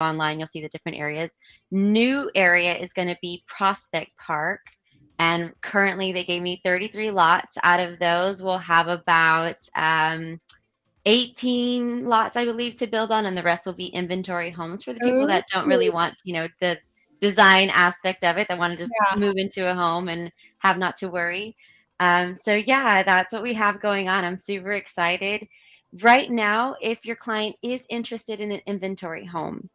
online, you'll see the different areas. New area is going to be Prospect Park. And currently, they gave me 33 lots. Out of those, we'll have about 18 lots, I believe, to build on, and the rest will be inventory homes for the people Oh, that don't really want, the design aspect of it, that want to just yeah. move into a home and have not to worry. So yeah, that's what we have going on. I'm super excited. Right now, if your client is interested in an inventory home,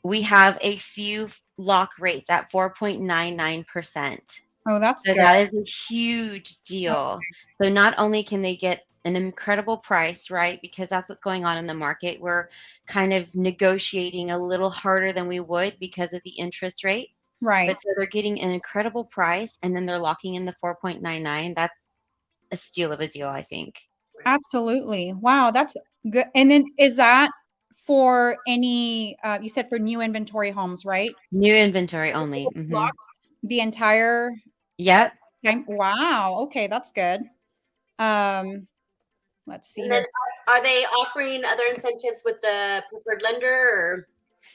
we have a few lock rates at 4.99%. Oh, that's So good. that is a huge deal. Okay. So not only can they get an incredible price, right? Because that's what's going on in the market. We're kind of negotiating a little harder than we would because of the interest rates. Right. But so they're getting an incredible price and then they're locking in the 4.99. That's a steal of a deal, I think. Absolutely. Wow, that's good. And then is that for any, you said for new inventory homes, right? New inventory only. Lock the entire Yep. time. Wow. Okay, that's good. Um, let's see And then here. are they offering other incentives with the preferred lender or?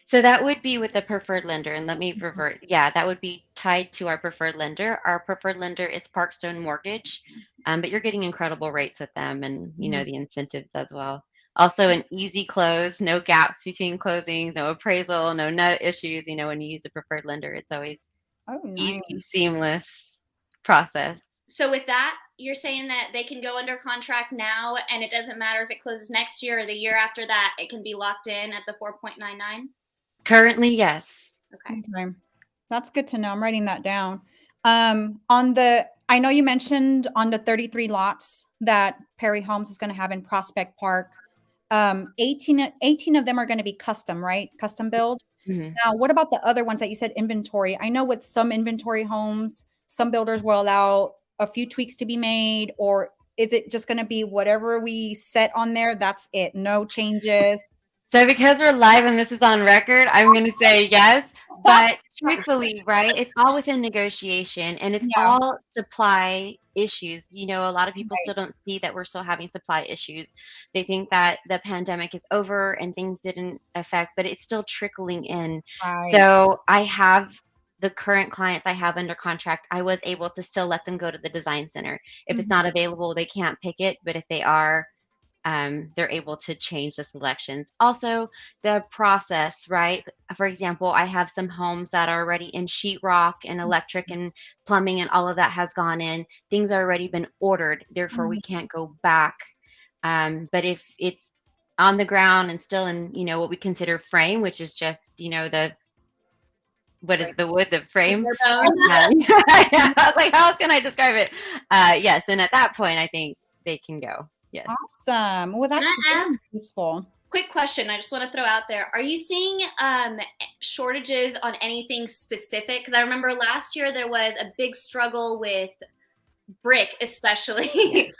So that would be with the preferred lender. And let me revert. Yeah, that would be tied to our preferred lender. Our preferred lender is Parkstone Mortgage, but you're getting incredible rates with them and, Mhm. the incentives as well. Also an easy close, no gaps between closings, no appraisal, no nut issues. When you use a preferred lender, it's always Oh, easy, nice. seamless process. So with that, you're saying that they can go under contract now, and it doesn't matter if it closes next year or the year after that, it can be locked in at the 4.99? Currently, yes. Okay. Okay. That's good to know. I'm writing that down. I know you mentioned on the 33 lots that Perry Homes is going to have in Prospect Park. 18 of them are going to be custom, right? Custom build. Mhm. Now, what about the other ones that you said inventory? I know with some inventory homes, some builders will allow a few tweaks to be made, or is it just going to be whatever we set on there? That's it. No changes. So because we're live and this is on record, I'm going to say yes. But truthfully, right, it's all within negotiation and it's Yeah. all supply issues. A lot of people Right. still don't see that we're still having supply issues. They think that the pandemic is over and things didn't affect, but it's still trickling in. Right. So I have the current clients I have under contract, I was able to still let them go to the design center. If it's Mhm. not available, they can't pick it. But if they are, they're able to change the selections. Also, the process, right? For example, I have some homes that are already in sheetrock and electric and plumbing, and all of that has gone in. Things are already been ordered, therefore we Mhm. can't go back. But if it's on the ground and still in, what we consider frame, which is just, the what is Right. it, the wood, the frame? Bare bones. I was like, how else can I describe it? Yes, and at that point, I think they can go. Yes. Awesome. Well, Can that's I really ask? useful. Quick question. I just want to throw out there. Are you seeing shortages on anything specific? Because I remember last year there was a big struggle with brick, especially.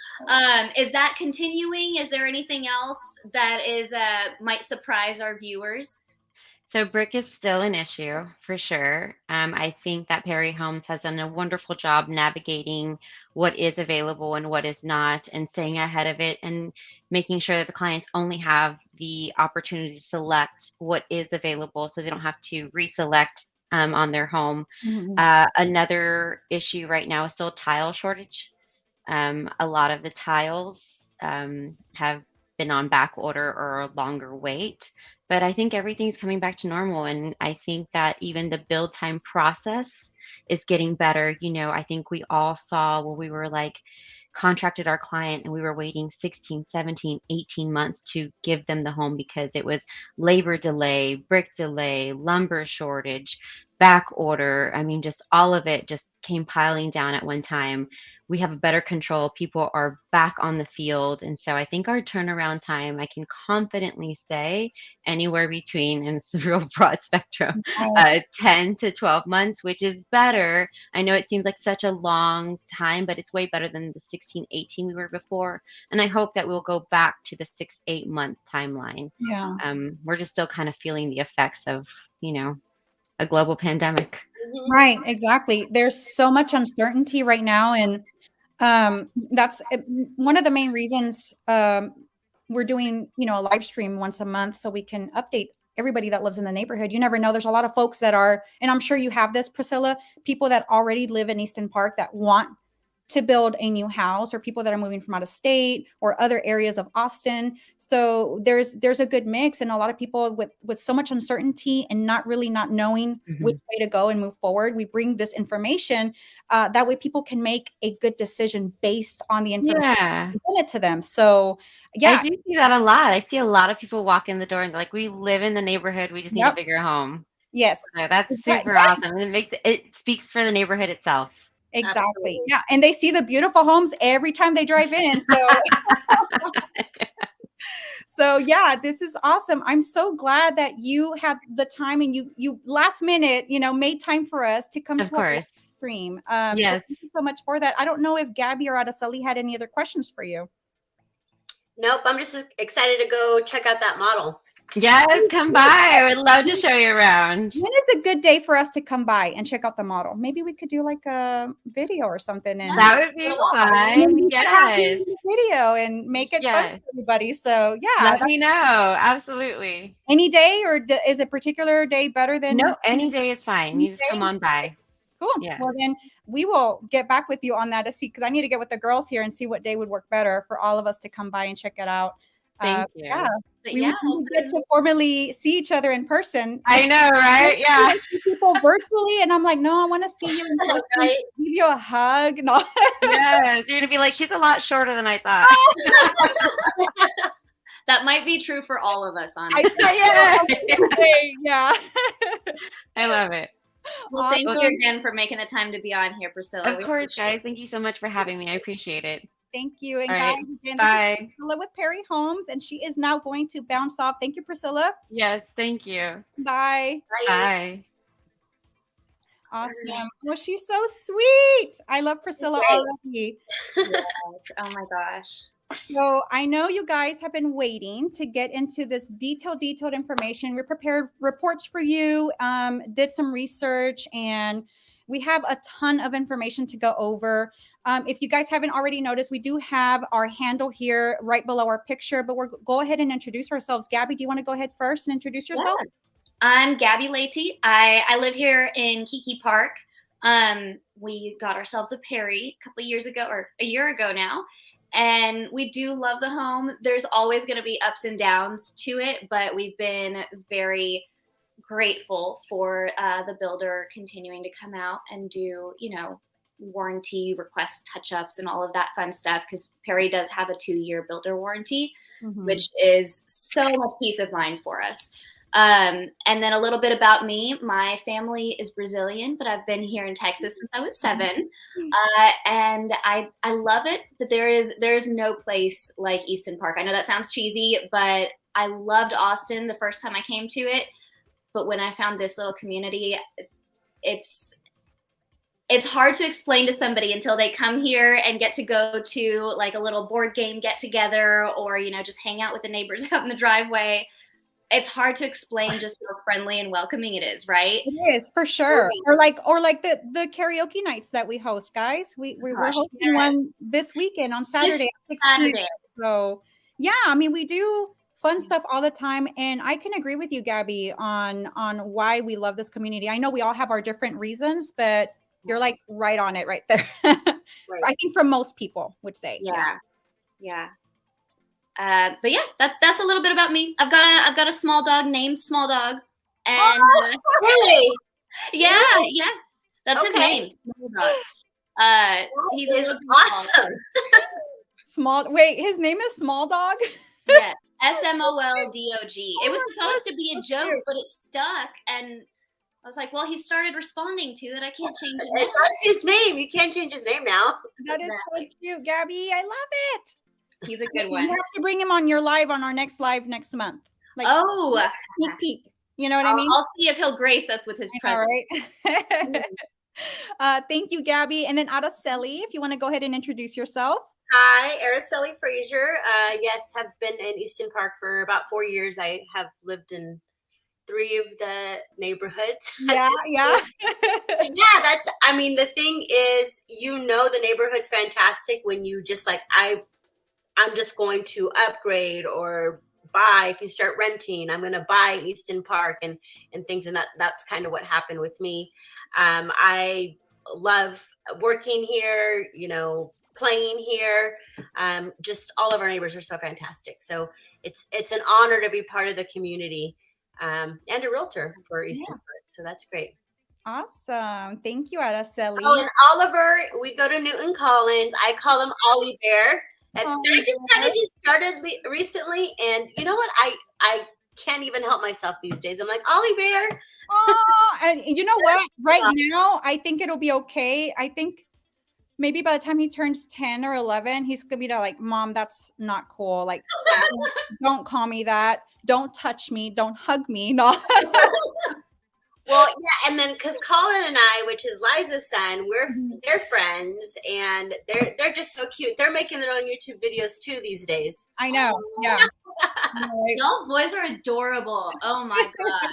Is that continuing? Is there anything else that is might surprise our viewers? So brick is still an issue for sure. I think that Perry Homes has done a wonderful job navigating what is available and what is not, and staying ahead of it, and making sure that the clients only have the opportunity to select what is available, so they don't have to reselect on their home. Mhm. Another issue right now is still tile shortage. A lot of the tiles have been on back order or a longer wait, but I think everything's coming back to normal. And I think that even the build time process is getting better. I think we all saw when we were like contracted our client and we were waiting 16, 17, 18 months to give them the home because it was labor delay, brick delay, lumber shortage, back order. I mean, just all of it just came piling down at one time. We have a better control. People are back on the field. And so I think our turnaround time, I can confidently say anywhere between, and it's a real broad spectrum, Right. 10 to 12 months, which is better. I know it seems like such a long time, but it's way better than the 16, 18 we were before. And I hope that we'll go back to the 6, 8 month timeline. Yeah. We're just still kind of feeling the effects of, a global pandemic. Right. Exactly. There's so much uncertainty right now, and that's one of the main reasons we're doing, a live stream once a month so we can update everybody that lives in the neighborhood. You never know. There's a lot of folks that are, and I'm sure you have this, Priscilla, people that already live in Easton Park that want to build a new house, or people that are moving from out of state or other areas of Austin. So there's a good mix, and a lot of people with so much uncertainty and not knowing which way to go and move forward. We bring this information that way people can make a good decision based on the information presented to them. So yeah, I do see that a lot. I see a lot of people walk in the door and they're like, we live in the neighborhood. We just need a bigger home. Yes. So that's super awesome. And it speaks for the neighborhood itself. Exactly. Absolutely. Yeah. And they see the beautiful homes every time they drive in. So, so yeah, this is awesome. I'm so glad that you had the time and you last minute, made time for us to come to our stream. So Yes. thank you so much for that. I don't know if Gabby or Araceli had any other questions for you. Nope. I'm just excited to go check out that model. Yes, come by. I would love to show you around. When is a good day for us to come by and check out the model? Maybe we could do like a video or something. And that would be fun. Yes. Video and make it fun for everybody. So yeah. Let me know. Absolutely. Any day, or is a particular day better than? No, any day is fine. You just come on by. Cool. Yeah. Well, then we will get back with you on that to see, because I need to get with the girls here and see what day would work better for all of us to come by and check it out. Thank you. Yeah. We get to formally see each other in person. I know, right? Yeah. I see people virtually, and I'm like, no, I want to see you in person. Give you a hug. No. Yes, you're gonna be like, she's a lot shorter than I thought. That might be true for all of us, honestly. Yeah. I love it. Well, thank you again for making the time to be on here, Priscilla. Of course, guys. Thank you so much for having me. I appreciate it. Thank you. And all guys, right. again, bye. This is Priscilla with Perry Homes, and she is now going to bounce off. Thank you, Priscilla. Yes, thank you. Bye. Bye. Awesome. Well, she's so sweet. I love Priscilla already. Yes. Oh my gosh. So I know you guys have been waiting to get into this detailed information. We prepared reports for you, did some research, and we have a ton of information to go over. If you guys haven't already noticed, we do have our handle here right below our picture, but we'll go ahead and introduce ourselves. Gabby, do you want to go ahead first and introduce yourself? Yeah. I'm Gabby Leite. I live here in Kiki Park. We got ourselves a Perry a couple of years ago, or a year ago now. And we do love the home. There's always going to be ups and downs to it, but we've been very grateful for the builder continuing to come out and do, warranty request touch-ups and all of that fun stuff, because Perry does have a 2-year builder warranty, which is so much peace of mind for us. And then a little bit about me. My family is Brazilian, but I've been here in Texas since I was 7. And I love it, but there's no place like Easton Park. I know that sounds cheesy, but I loved Austin the first time I came to it. But when I found this little community, it's hard to explain to somebody until they come here and get to go to like a little board game get together, or, just hang out with the neighbors out in the driveway. It's hard to explain just how friendly and welcoming it is, right? It is, for sure. Or like the karaoke nights that we host, guys. We're hosting one this weekend on Saturday. So yeah, we do fun stuff all the time. And I can agree with you, Gabby, on why we love this community. I know we all have our different reasons, but you're like right on it right there. Right. I think for most people would say. Yeah. But yeah, that's a little bit about me. I've got a small dog named Small Dog, and really, yeah, that's his name, Small Dog. He's awesome. Wait, his name is Small Dog. Yeah, SMOLDOG. It was supposed to be a joke, but it stuck, and I was like, well, he started responding to it. I can't change it now. That's his name. You can't change his name now. That is so cute, Gabby. I love it. He's a good one. You have to bring him on our next live next month. Like, sneak peek. You know what I mean? I'll see if he'll grace us with his presence. Right. Thank you, Gabby. And then Araceli, if you want to go ahead and introduce yourself. Hi, Araceli Frazier. Yes, have been in Easton Park for about 4 years. I have lived in 3 of the neighborhoods. Yeah. Yeah, the thing is, the neighborhood's fantastic when you just like, I'm just going to upgrade or buy, if you start renting, I'm going to buy Easton Park and things. And that's kind of what happened with me. I love working here, you know, playing here. Just all of our neighbors are so fantastic. So it's an honor to be part of the community, and a realtor for Easton Park. So that's great. Awesome. Thank you, Araceli. Oh, and Oliver, we go to Newton Collins. I call him Ollie Bear. And I just kind of just started recently, and you know what? I can't even help myself these days. I'm like, Ollie Bear. Oh, and you know what? Right now, I think it'll be okay. I think maybe by the time he turns 10 or 11, he's gonna be like, Mom, that's not cool. Like, don't call me that. Don't touch me. Don't hug me. No. Well, yeah, and then because Colin and I, which is Liza's son, they're friends, and they're just so cute. They're making their own YouTube videos too these days. I know. Yeah. Those boys are adorable. Oh my god.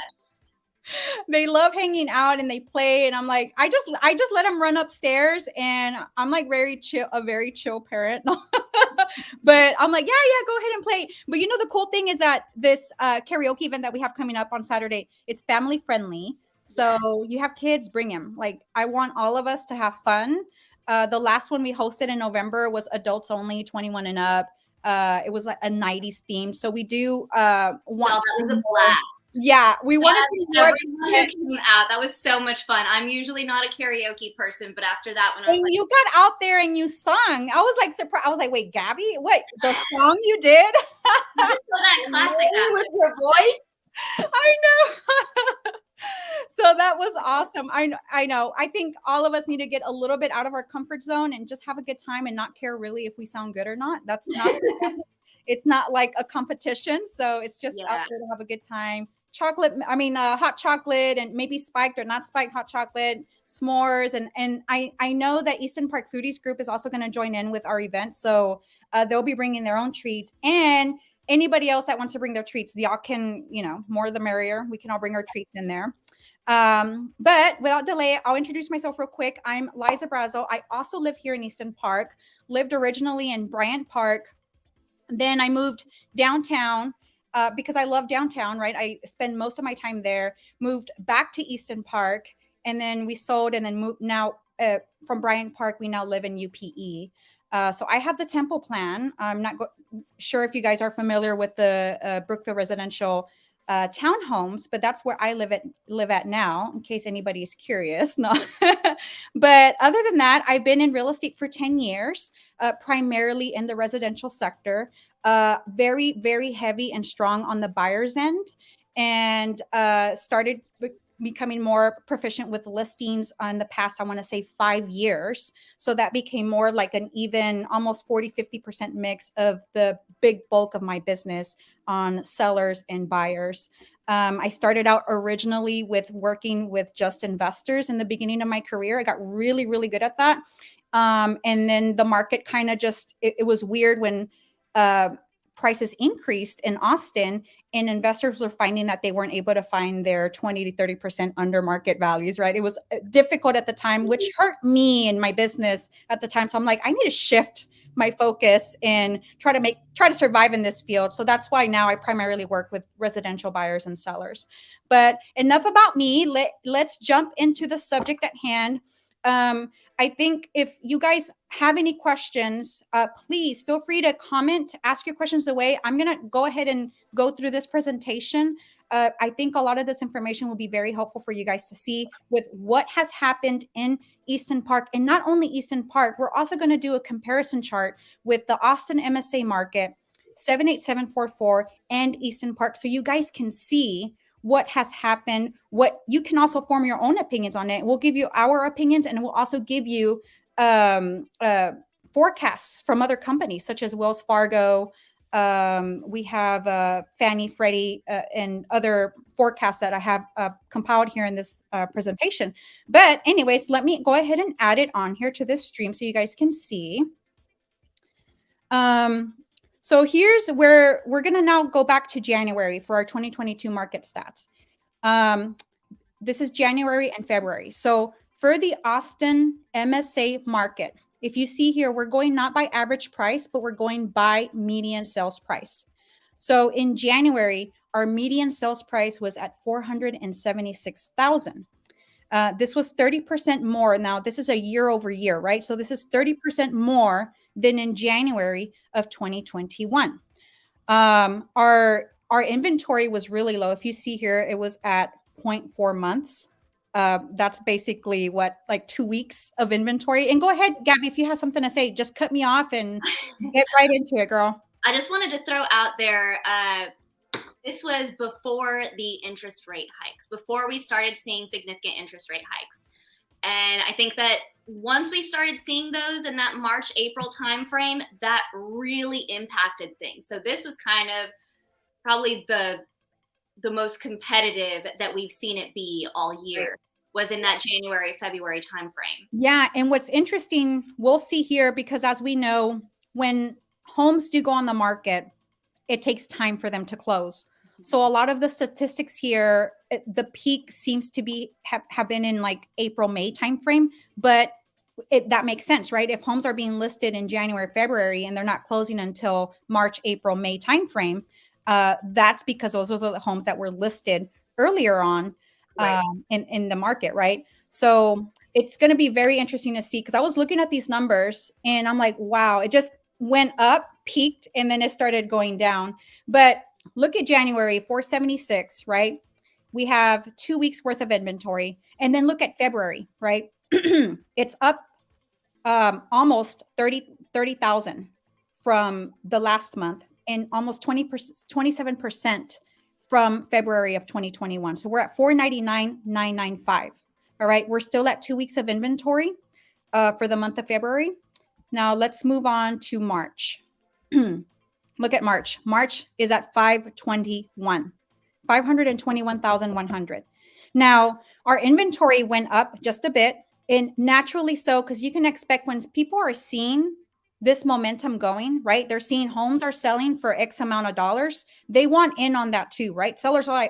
They love hanging out and they play, and I'm like, I just let them run upstairs, and I'm like a very chill parent. But I'm like, yeah, go ahead and play. But you know, the cool thing is that this karaoke event that we have coming up on Saturday, it's family friendly. So you have kids, bring them. Like, I want all of us to have fun. The last one we hosted in November was adults only, 21 and up. It was like a 90s theme. So we do that was a blast. Yeah, we wanted everyone who came out. That was so much fun. I'm usually not a karaoke person, but after that one, I was like, you got out there and you sung. I was like surprised. I was like, wait, Gabby, what, the song you did? that classic with your voice. I know. So that was awesome. I know. I think all of us need to get a little bit out of our comfort zone and just have a good time and not care really if we sound good or not. That's not. It's not like a competition. So it's just out there to have a good time. Hot chocolate, and maybe spiked or not spiked hot chocolate, s'mores. And I know that Easton Park Foodies group is also going to join in with our event. So they'll be bringing their own treats, and anybody else that wants to bring their treats, y'all can, more the merrier. We can all bring our treats in there. But without delay, I'll introduce myself real quick. I'm Liza Brazo. I also live here in Easton Park, lived originally in Bryant Park. Then I moved downtown because I love downtown, right? I spend most of my time there, moved back to Easton Park, and then we sold and then moved now from Bryant Park. We now live in UPE. So I have the Temple plan. I'm not sure if you guys are familiar with the Brookville residential townhomes, but that's where I live at now, in case anybody is curious. No. But other than that, I've been in real estate for 10 years, primarily in the residential sector, very, very heavy and strong on the buyer's end, and started becoming more proficient with listings in the past, I want to say 5 years. So that became more like an even almost 40-50% mix of the big bulk of my business on sellers and buyers. I started out originally with working with just investors in the beginning of my career. I got really, really good at that. And then the market kind of just, it was weird when prices increased in Austin, and investors were finding that they weren't able to find their 20 to 30% under market values, right? It was difficult at the time, which hurt me and my business at the time. So I'm like, I need to shift my focus and try to survive in this field. So that's why now I primarily work with residential buyers and sellers. But enough about me. Let's jump into the subject at hand. I think if you guys have any questions, please feel free to comment, ask your questions away. I'm going to go ahead and go through this presentation. I think a lot of this information will be very helpful for you guys to see with what has happened in Easton Park. And not only Easton Park, we're also going to do a comparison chart with the Austin MSA market, 78744, and Easton Park. So you guys can see what has happened, what you can also form your own opinions on it. We'll give you our opinions, and we'll also give you forecasts from other companies such as Wells Fargo. We have Fannie, Freddie, and other forecasts that I have compiled here in this presentation. But anyways, let me go ahead and add it on here to this stream so you guys can see. So here's where we're going to now go back to January for our 2022 market stats. This is January and February. So for the Austin MSA market, if you see here, we're going not by average price, but we're going by median sales price. So in January, our median sales price was at $476,000. This was 30% more. Now, this is a year over year, right? So this is 30% more than in January of 2021. Our inventory was really low. If you see here, it was at 0.4 months. That's basically what, like 2 weeks of inventory. And go ahead, Gabby, if you have something to say, just cut me off and get right into it, girl. I just wanted to throw out there, this was before the interest rate hikes, before we started seeing significant interest rate hikes. And I think that once we started seeing those in that March, April timeframe, that really impacted things. So this was kind of probably the most competitive that we've seen it be all year, was in that January, February timeframe. Yeah. And what's interesting, we'll see here, because as we know, when homes do go on the market, it takes time for them to close. So a lot of the statistics here, the peak seems to be have been in like April, May timeframe, but that makes sense, right? If homes are being listed in January, February, and they're not closing until March, April, May timeframe, that's because those are the homes that were listed earlier on in the market, right? So it's going to be very interesting to see, because I was looking at these numbers and I'm like, wow, it just went up, peaked, and then it started going down. But look at January, 476, right? We have 2 weeks worth of inventory. And then look at February, right? It's up almost 30,000 from the last month, and almost 27% from February of 2021. So we're at 499,995. All right. We're still at 2 weeks of inventory for the month of February. Now let's move on to March. Look at March. March is at 521,100. Now our inventory went up just a bit, and naturally so, because you can expect when people are seeing this momentum going, right? They're seeing homes are selling for X amount of dollars. They want in on that too, right? Sellers are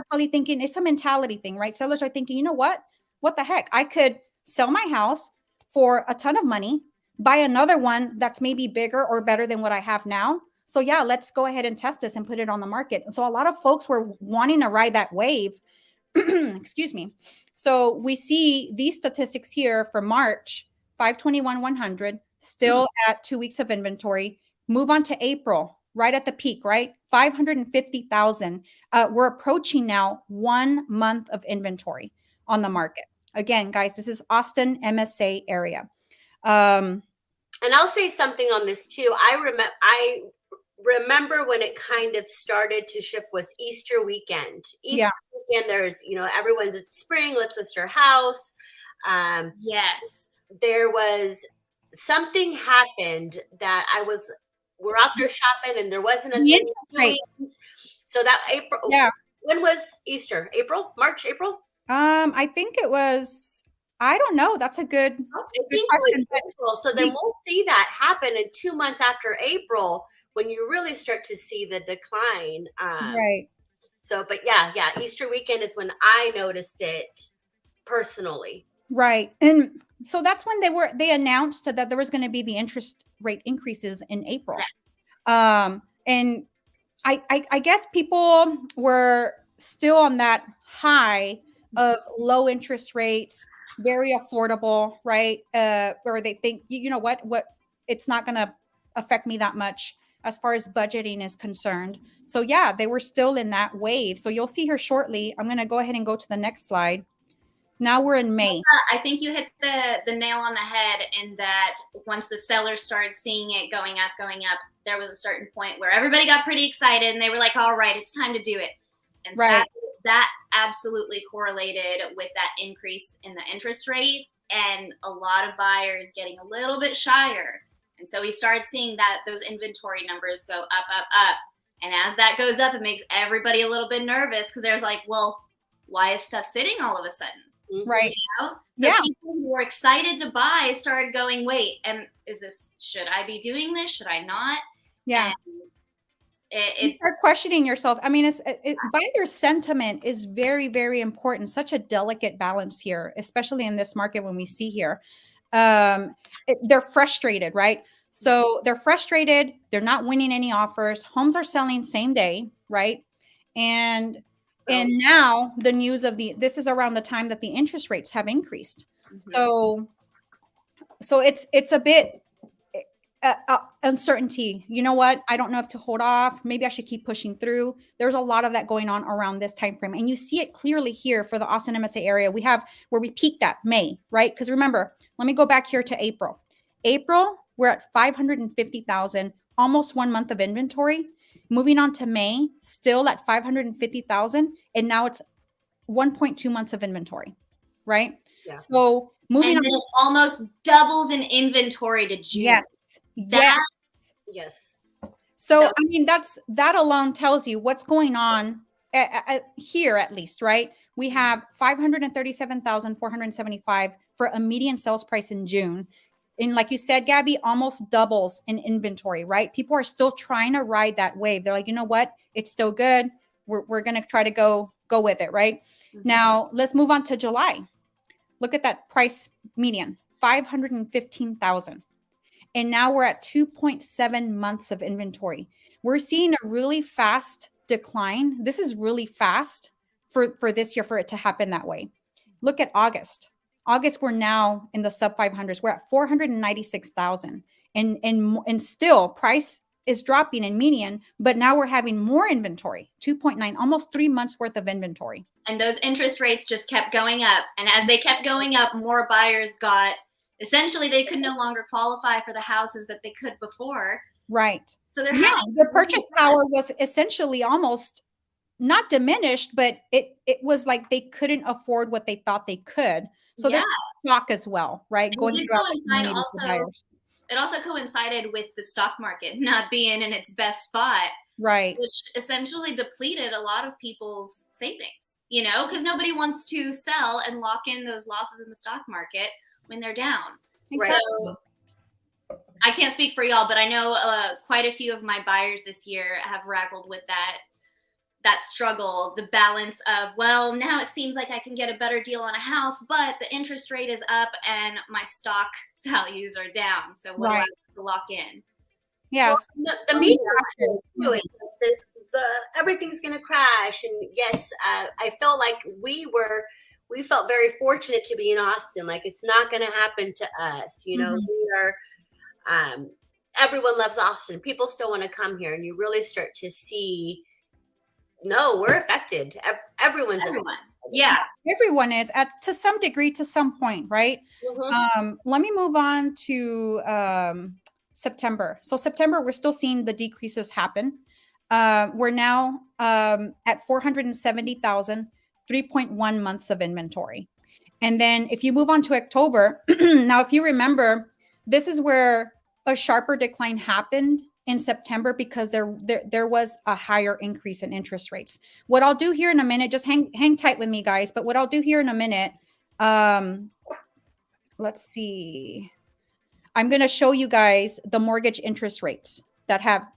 probably thinking it's a mentality thing, right? Sellers are thinking, you know what? What the heck? I could sell my house for a ton of money, buy another one that's maybe bigger or better than what I have now. So yeah, let's go ahead and test this and put it on the market. And so a lot of folks were wanting to ride that wave. Excuse me. So we see these statistics here for March, 521,100, still at 2 weeks of inventory. Move on to April, right at the peak, right? 550,000. We're approaching now 1 month of inventory on the market. Again, guys, this is Austin MSA area. And I'll say something on this too. I remember when it kind of started to shift was Easter weekend. Easter weekend, there's, everyone's at spring, let's list our house. Yes. There was something happened that we're out there shopping and there wasn't as many viewings. So that April, when was Easter? March, April? I think it was, I don't know. That's a good, question. April. So then we'll see that happen in 2 months after April, when you really start to see the decline. Right. So, but yeah, Easter weekend is when I noticed it personally. Right. And so that's when they announced that there was going to be the interest rate increases in April. Yes. And I guess people were still on that high of low interest rates, very affordable, right? Where they think, you know what, it's not going to affect me that much as far as budgeting is concerned. So yeah, they were still in that wave. So you'll see here shortly. I'm going to go ahead and go to the next slide. Now we're in May. I think you hit the nail on the head in that once the sellers started seeing it going up, there was a certain point where everybody got pretty excited and they were like, all right, it's time to do it. And right. That absolutely correlated with that increase in the interest rate and a lot of buyers getting a little bit shyer. And so we started seeing those inventory numbers go up. And as that goes up, it makes everybody a little bit nervous because there's like, well, why is stuff sitting all of a sudden? Right. So people who were excited to buy started going, wait, should I be doing this? Should I not? Yeah. You start questioning yourself. I mean, buyer sentiment is very, very important. Such a delicate balance here, especially in this market when we see here. They're frustrated, right? So they're frustrated. They're not winning any offers. Homes are selling same day, right? And now the news of this is around the time that the interest rates have increased. So it's a bit uncertainty. You know what? I don't know if to hold off. Maybe I should keep pushing through. There's a lot of that going on around this time frame, and you see it clearly here for the Austin MSA area. We have where we peaked at May, right? Because remember, let me go back here to April. April, we're at 550,000, almost 1 month of inventory. Moving on to May, still at 550,000, and now it's 1.2 months of inventory, right? Yeah. So moving and on, it almost doubles in inventory to June. Yes. So I mean, that alone tells you what's going on here, at least, right? We have 537,475 for a median sales price in June. And like you said, Gabby, almost doubles in inventory, right? People are still trying to ride that wave. They're like, you know what? It's still good. We're going to try to go with it, right? Now, let's move on to July. Look at that price median, 515,000. And now we're at 2.7 months of inventory. We're seeing a really fast decline. This is really fast for this year for it to happen that way. Look at August. August, we're now in the sub 500s. We're at 496,000. And still price is dropping in median, but now we're having more inventory, 2.9, almost 3 months worth of inventory. And those interest rates just kept going up. And as they kept going up, more buyers got, essentially they could no longer qualify for the houses that they could before. Right. So they're the purchase power was essentially almost not diminished, but it was like they couldn't afford what they thought they could. So there's shock as well, right? And Going throughout it also coincided with the stock market not being in its best spot, right? Which essentially depleted a lot of people's savings, because nobody wants to sell and lock in those losses in the stock market when they're down. Exactly. So I can't speak for y'all, but I know quite a few of my buyers this year have wrestled with that struggle, the balance of, well, now it seems like I can get a better deal on a house, but the interest rate is up and my stock values are down. So what do I have to lock in? Yes. Well, the media too, everything's going to crash. And yes, I felt like we felt very fortunate to be in Austin. Like, it's not going to happen to us. We are, everyone loves Austin. People still want to come here, and you really start to see, no, we're affected. Everyone's affected. Yeah. Everyone is to some degree, to some point, right? Let me move on to September. So September, we're still seeing the decreases happen. We're now at 470,000, 3.1 months of inventory. And then if you move on to October, now, if you remember, this is where a sharper decline happened in September because there was a higher increase in interest rates. What I'll do here in a minute, just hang tight with me, guys. But what I'll do here in a minute, let's see. I'm going to show you guys the mortgage interest rates that have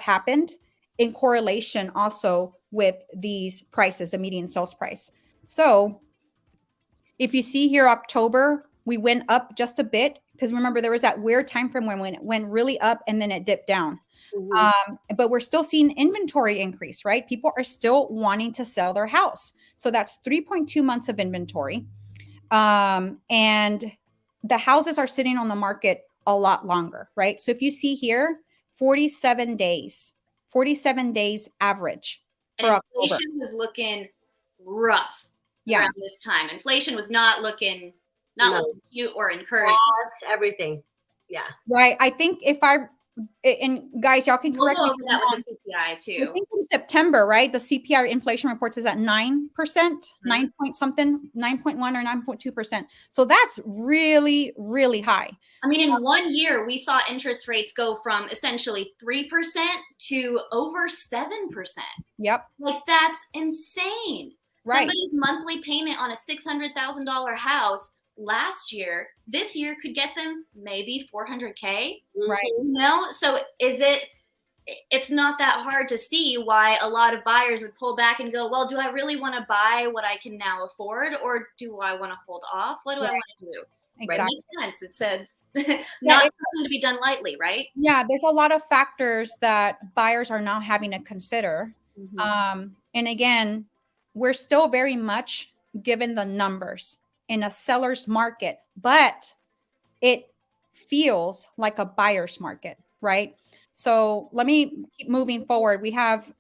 happened in correlation also with these prices, the median sales price. So if you see here, October, we went up just a bit, because remember, there was that weird time frame when it went really up and then it dipped down. But we're still seeing inventory increase, right? People are still wanting to sell their house. So that's 3.2 months of inventory. And the houses are sitting on the market a lot longer, right? So if you see here, 47 days average for and October. Inflation was looking rough around this time. Inflation was not looking cute or encouraging. Yes, everything. Yeah. Right. I think and guys, y'all can correct me. We'll go over that with the CPI too. I think in September, right, the CPI inflation reports is at 9%, 9 point something, 9.1 or 9.2%. So that's really, really high. I mean, in 1 year, we saw interest rates go from essentially 3% to over 7%. Yep. Like, that's insane. Right. Somebody's monthly payment on a $600,000 house last year, this year could get them maybe $400K. Right. So it's not that hard to see why a lot of buyers would pull back and go, well, do I really want to buy what I can now afford, or do I want to hold off? What do I want to do? Exactly. It makes sense. It's a Not something to be done lightly, right? Yeah, there's a lot of factors that buyers are now having to consider. And again, we're still very much given the numbers in a seller's market, but it feels like a buyer's market, right? So let me keep moving forward. We have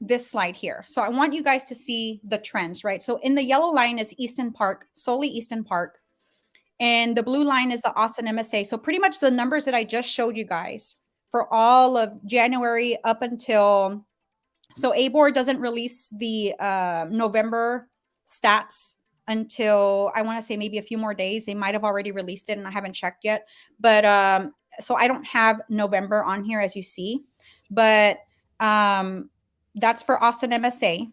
this slide here. So I want you guys to see the trends, right? So in the yellow line is Easton Park, solely Easton Park. And the blue line is the Austin MSA. So pretty much the numbers that I just showed you guys for all of January up until, so ABOR doesn't release the November stats until I want to say maybe a few more days. They might have already released it and I haven't checked yet. But so I don't have November on here as you see, but that's for Austin MSA.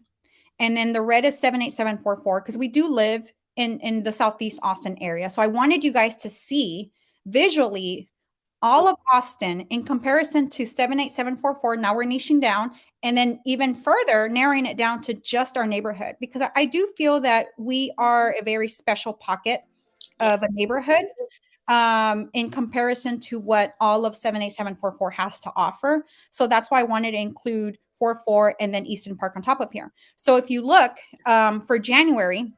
And then the red is 78744 because we do live in the Southeast Austin area. So I wanted you guys to see visually all of Austin in comparison to 78744. Now we're niching down and then even further narrowing it down to just our neighborhood, because I do feel that we are a very special pocket of a neighborhood in comparison to what all of 78744 has to offer. So that's why I wanted to include 44 and then Easton Park on top of here. So if you look for January,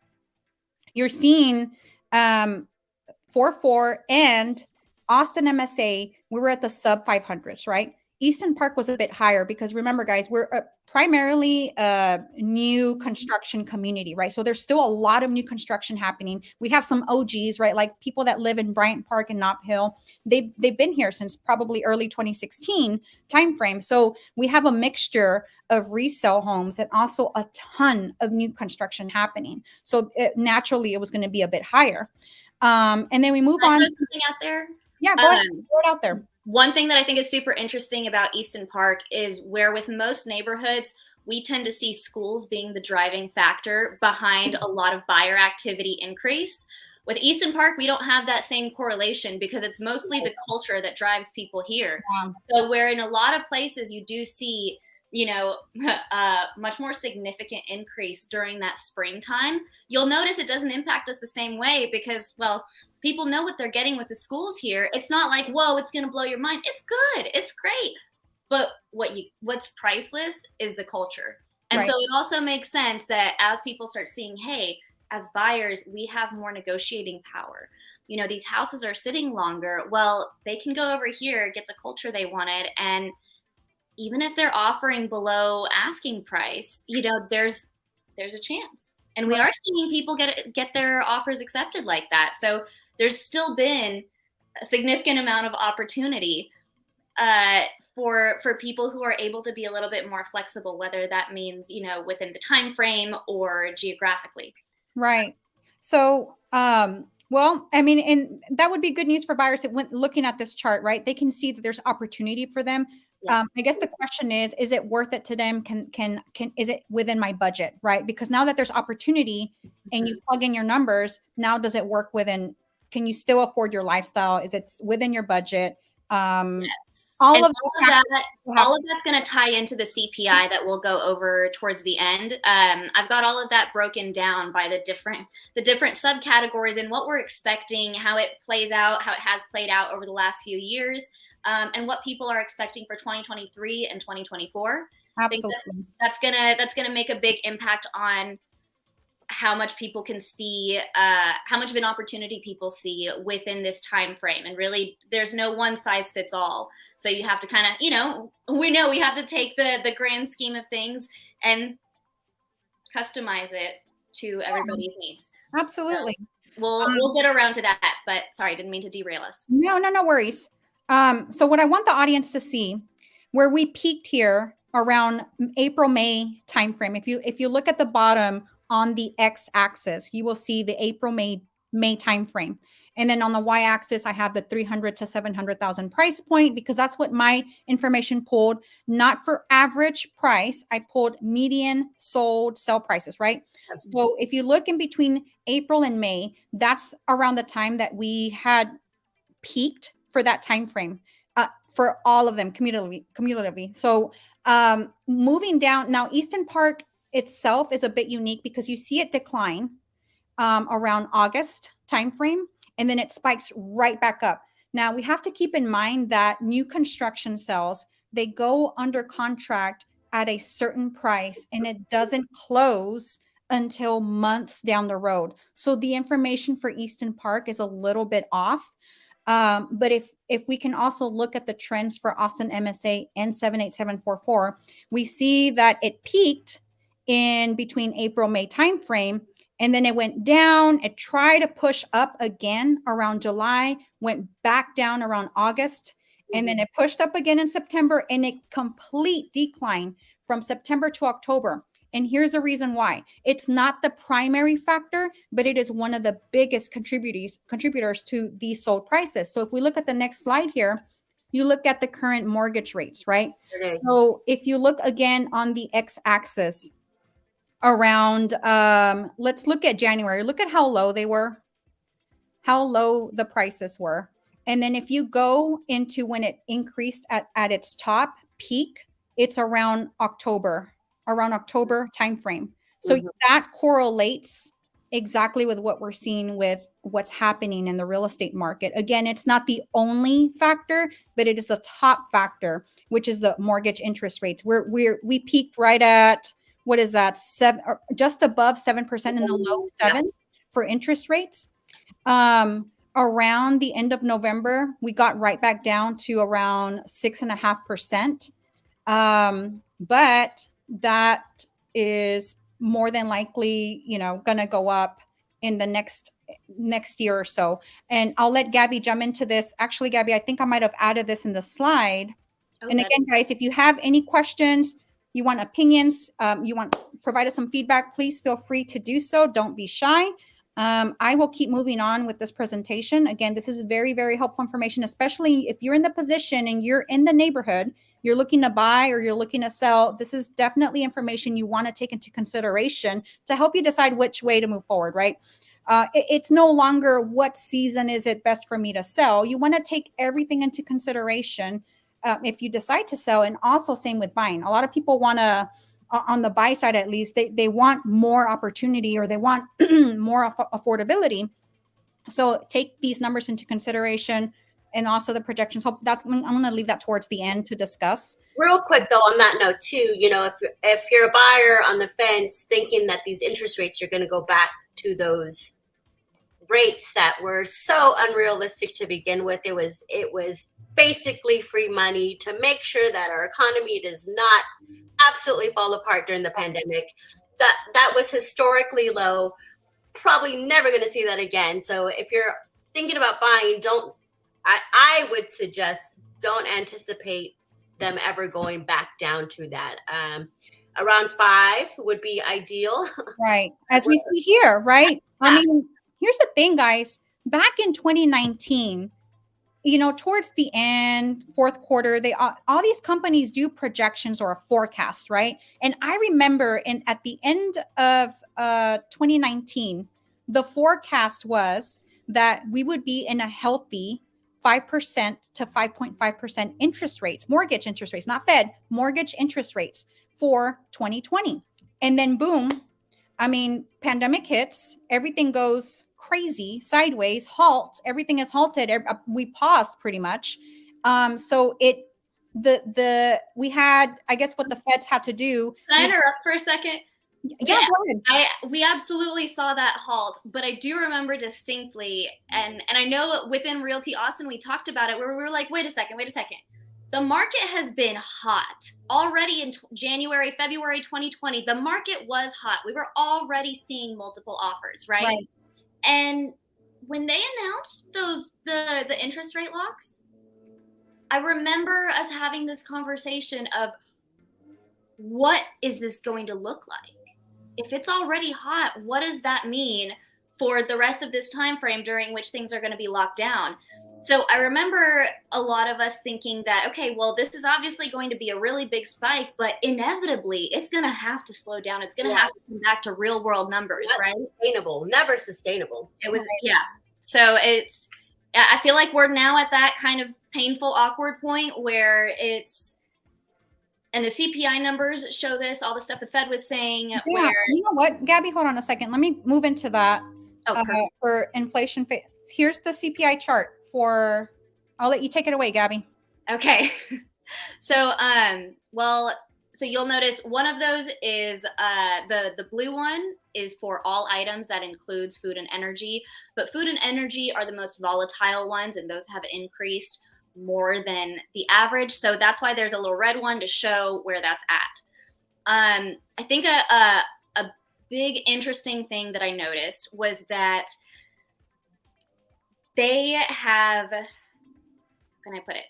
you're seeing 44 and Austin MSA, we were at the sub 500s, right? Easton Park was a bit higher because remember, guys, we're primarily a new construction community, right? So there's still a lot of new construction happening. We have some OGs, right? Like people that live in Bryant Park and Knott Hill. They've been here since probably early 2016 timeframe. So we have a mixture of resale homes and also a ton of new construction happening. So naturally, it was going to be a bit higher. And then we move on. Something out there. Yeah, go ahead. Throw it out there. One thing that I think is super interesting about Easton Park is where with most neighborhoods, we tend to see schools being the driving factor behind a lot of buyer activity increase. With Easton Park, we don't have that same correlation because it's mostly the culture that drives people here. So where in a lot of places you do see, much more significant increase during that springtime, you'll notice it doesn't impact us the same way because, well, people know what they're getting with the schools here. It's not like, whoa, it's going to blow your mind. It's good. It's great. But what's priceless is the culture. And so it also makes sense that as people start seeing, hey, as buyers, we have more negotiating power. These houses are sitting longer. Well, they can go over here, get the culture they wanted. And even if they're offering below asking price, there's a chance. And we are seeing people get their offers accepted like that. So there's still been a significant amount of opportunity for people who are able to be a little bit more flexible, whether that means, within the time frame or geographically. Right. So, well, I mean, and that would be good news for buyers that when looking at this chart, right? They can see that there's opportunity for them. I guess the question is it worth it to them? Is it within my budget, right? Because now that there's opportunity and you plug in your numbers, now does it work within, can you still afford your lifestyle? Is it within your budget? Yes. All of that's going to tie into the CPI that we'll go over towards the end. I've got all of that broken down by the different subcategories and what we're expecting, how it plays out, how it has played out over the last few years. And what people are expecting for 2023 and 2024. Absolutely. That's gonna make a big impact on how much people can see, how much of an opportunity people see within this time frame. And really, there's no one size fits all. So you have to kind of, we know we have to take the grand scheme of things and customize it to everybody's needs. Absolutely. So we'll get around to that. But sorry, didn't mean to derail us. No worries. So what I want the audience to see, where we peaked here around April, May timeframe. If you look at the bottom on the x-axis, you will see the April, May timeframe. And then on the y-axis, I have the 300 to 700,000 price point because that's what my information pulled, not for average price. I pulled median sold sell prices, right? So if you look in between April and May, that's around the time that we had peaked for that time frame for all of them cumulatively. So moving down now, Easton Park itself is a bit unique because you see it decline around August timeframe, and then it spikes right back up. Now we have to keep in mind that new construction sales, they go under contract at a certain price and it doesn't close until months down the road. So the information for Easton Park is a little bit off. But if we can also look at the trends for Austin MSA and 78744, we see that it peaked in between April-May timeframe, and then it went down. It tried to push up again around July, went back down around August, and then it pushed up again in September, and it complete decline from September to October. And here's the reason why. It's not the primary factor, but it is one of the biggest contributors to these sold prices. So if we look at the next slide here, you look at the current mortgage rates, right? It is. So if you look again on the x-axis around, let's look at January. Look at how low they were, how low the prices were. And then if you go into when it increased at its top peak, it's around October timeframe. So that correlates exactly with what we're seeing with what's happening in the real estate market. Again, it's not the only factor, but it is a top factor, which is the mortgage interest rates. We peaked right at, what is that, just above 7%, in the low 7 for interest rates. Around the end of November, we got right back down to around 6.5%. But that is more than likely, going to go up in the next year or so. And I'll let Gabby jump into this. Actually, Gabby, I think I might have added this in the slide. Okay. And again, guys, if you have any questions, you want opinions, you want to provide us some feedback, please feel free to do so. Don't be shy. I will keep moving on with this presentation. Again, this is very, very helpful information, especially if you're in the position and you're in the neighborhood, you're looking to buy or you're looking to sell. This is definitely information you want to take into consideration to help you decide which way to move forward, right? It's no longer what season is it best for me to sell. You want to take everything into consideration if you decide to sell, and also same with buying. A lot of people want to, on the buy side at least, they want more opportunity or they want more affordability. So take these numbers into consideration and also the projections. I'm going to leave that towards the end to discuss. Real quick though, on that note too, if you're a buyer on the fence thinking that these interest rates are going to go back to those rates that were so unrealistic to begin with, it was basically free money to make sure that our economy does not absolutely fall apart during the pandemic. That was historically low. Probably never going to see that again. So if you're thinking about buying, I would suggest don't anticipate them ever going back down to that. Around 5 would be ideal. Right. As we see here, right? Yeah. I mean, here's the thing, guys. Back in 2019, towards the end, fourth quarter, all these companies do projections or a forecast, right? And I remember at the end of 2019, the forecast was that we would be in a healthy 5% to 5.5% interest rates, mortgage interest rates, not Fed, mortgage interest rates for 2020. And then boom, pandemic hits, everything goes crazy, sideways, everything is halted. We paused pretty much. So we had, I guess what the Feds had to do. Can I interrupt for a second? Yeah, go ahead. We absolutely saw that halt, but I do remember distinctly, and I know within Realty Austin, we talked about it where we were like, wait a second. The market has been hot already in January, February 2020. The market was hot. We were already seeing multiple offers, right? And when they announced the interest rate locks, I remember us having this conversation of what is this going to look like? If it's already hot, what does that mean for the rest of this time frame during which things are going to be locked down? So I remember a lot of us thinking that, okay, well, this is obviously going to be a really big spike, but inevitably it's going to have to slow down. It's going to have to come back to real world numbers, Not right? Sustainable, never sustainable. It was, yeah. So I feel like we're now at that kind of painful, awkward point where and the CPI numbers show this, all the stuff the Fed was saying. Yeah. You know what, Gabby, hold on a second. Let me move into that for inflation. Here's the CPI chart for, I'll let you take it away, Gabby. Okay. So, so you'll notice one of those is the blue one is for all items. That includes food and energy, but food and energy are the most volatile ones, and those have increased more than the average. So that's why there's a little red one to show where that's at. I think a big interesting thing that I noticed was that they have, how can I put it?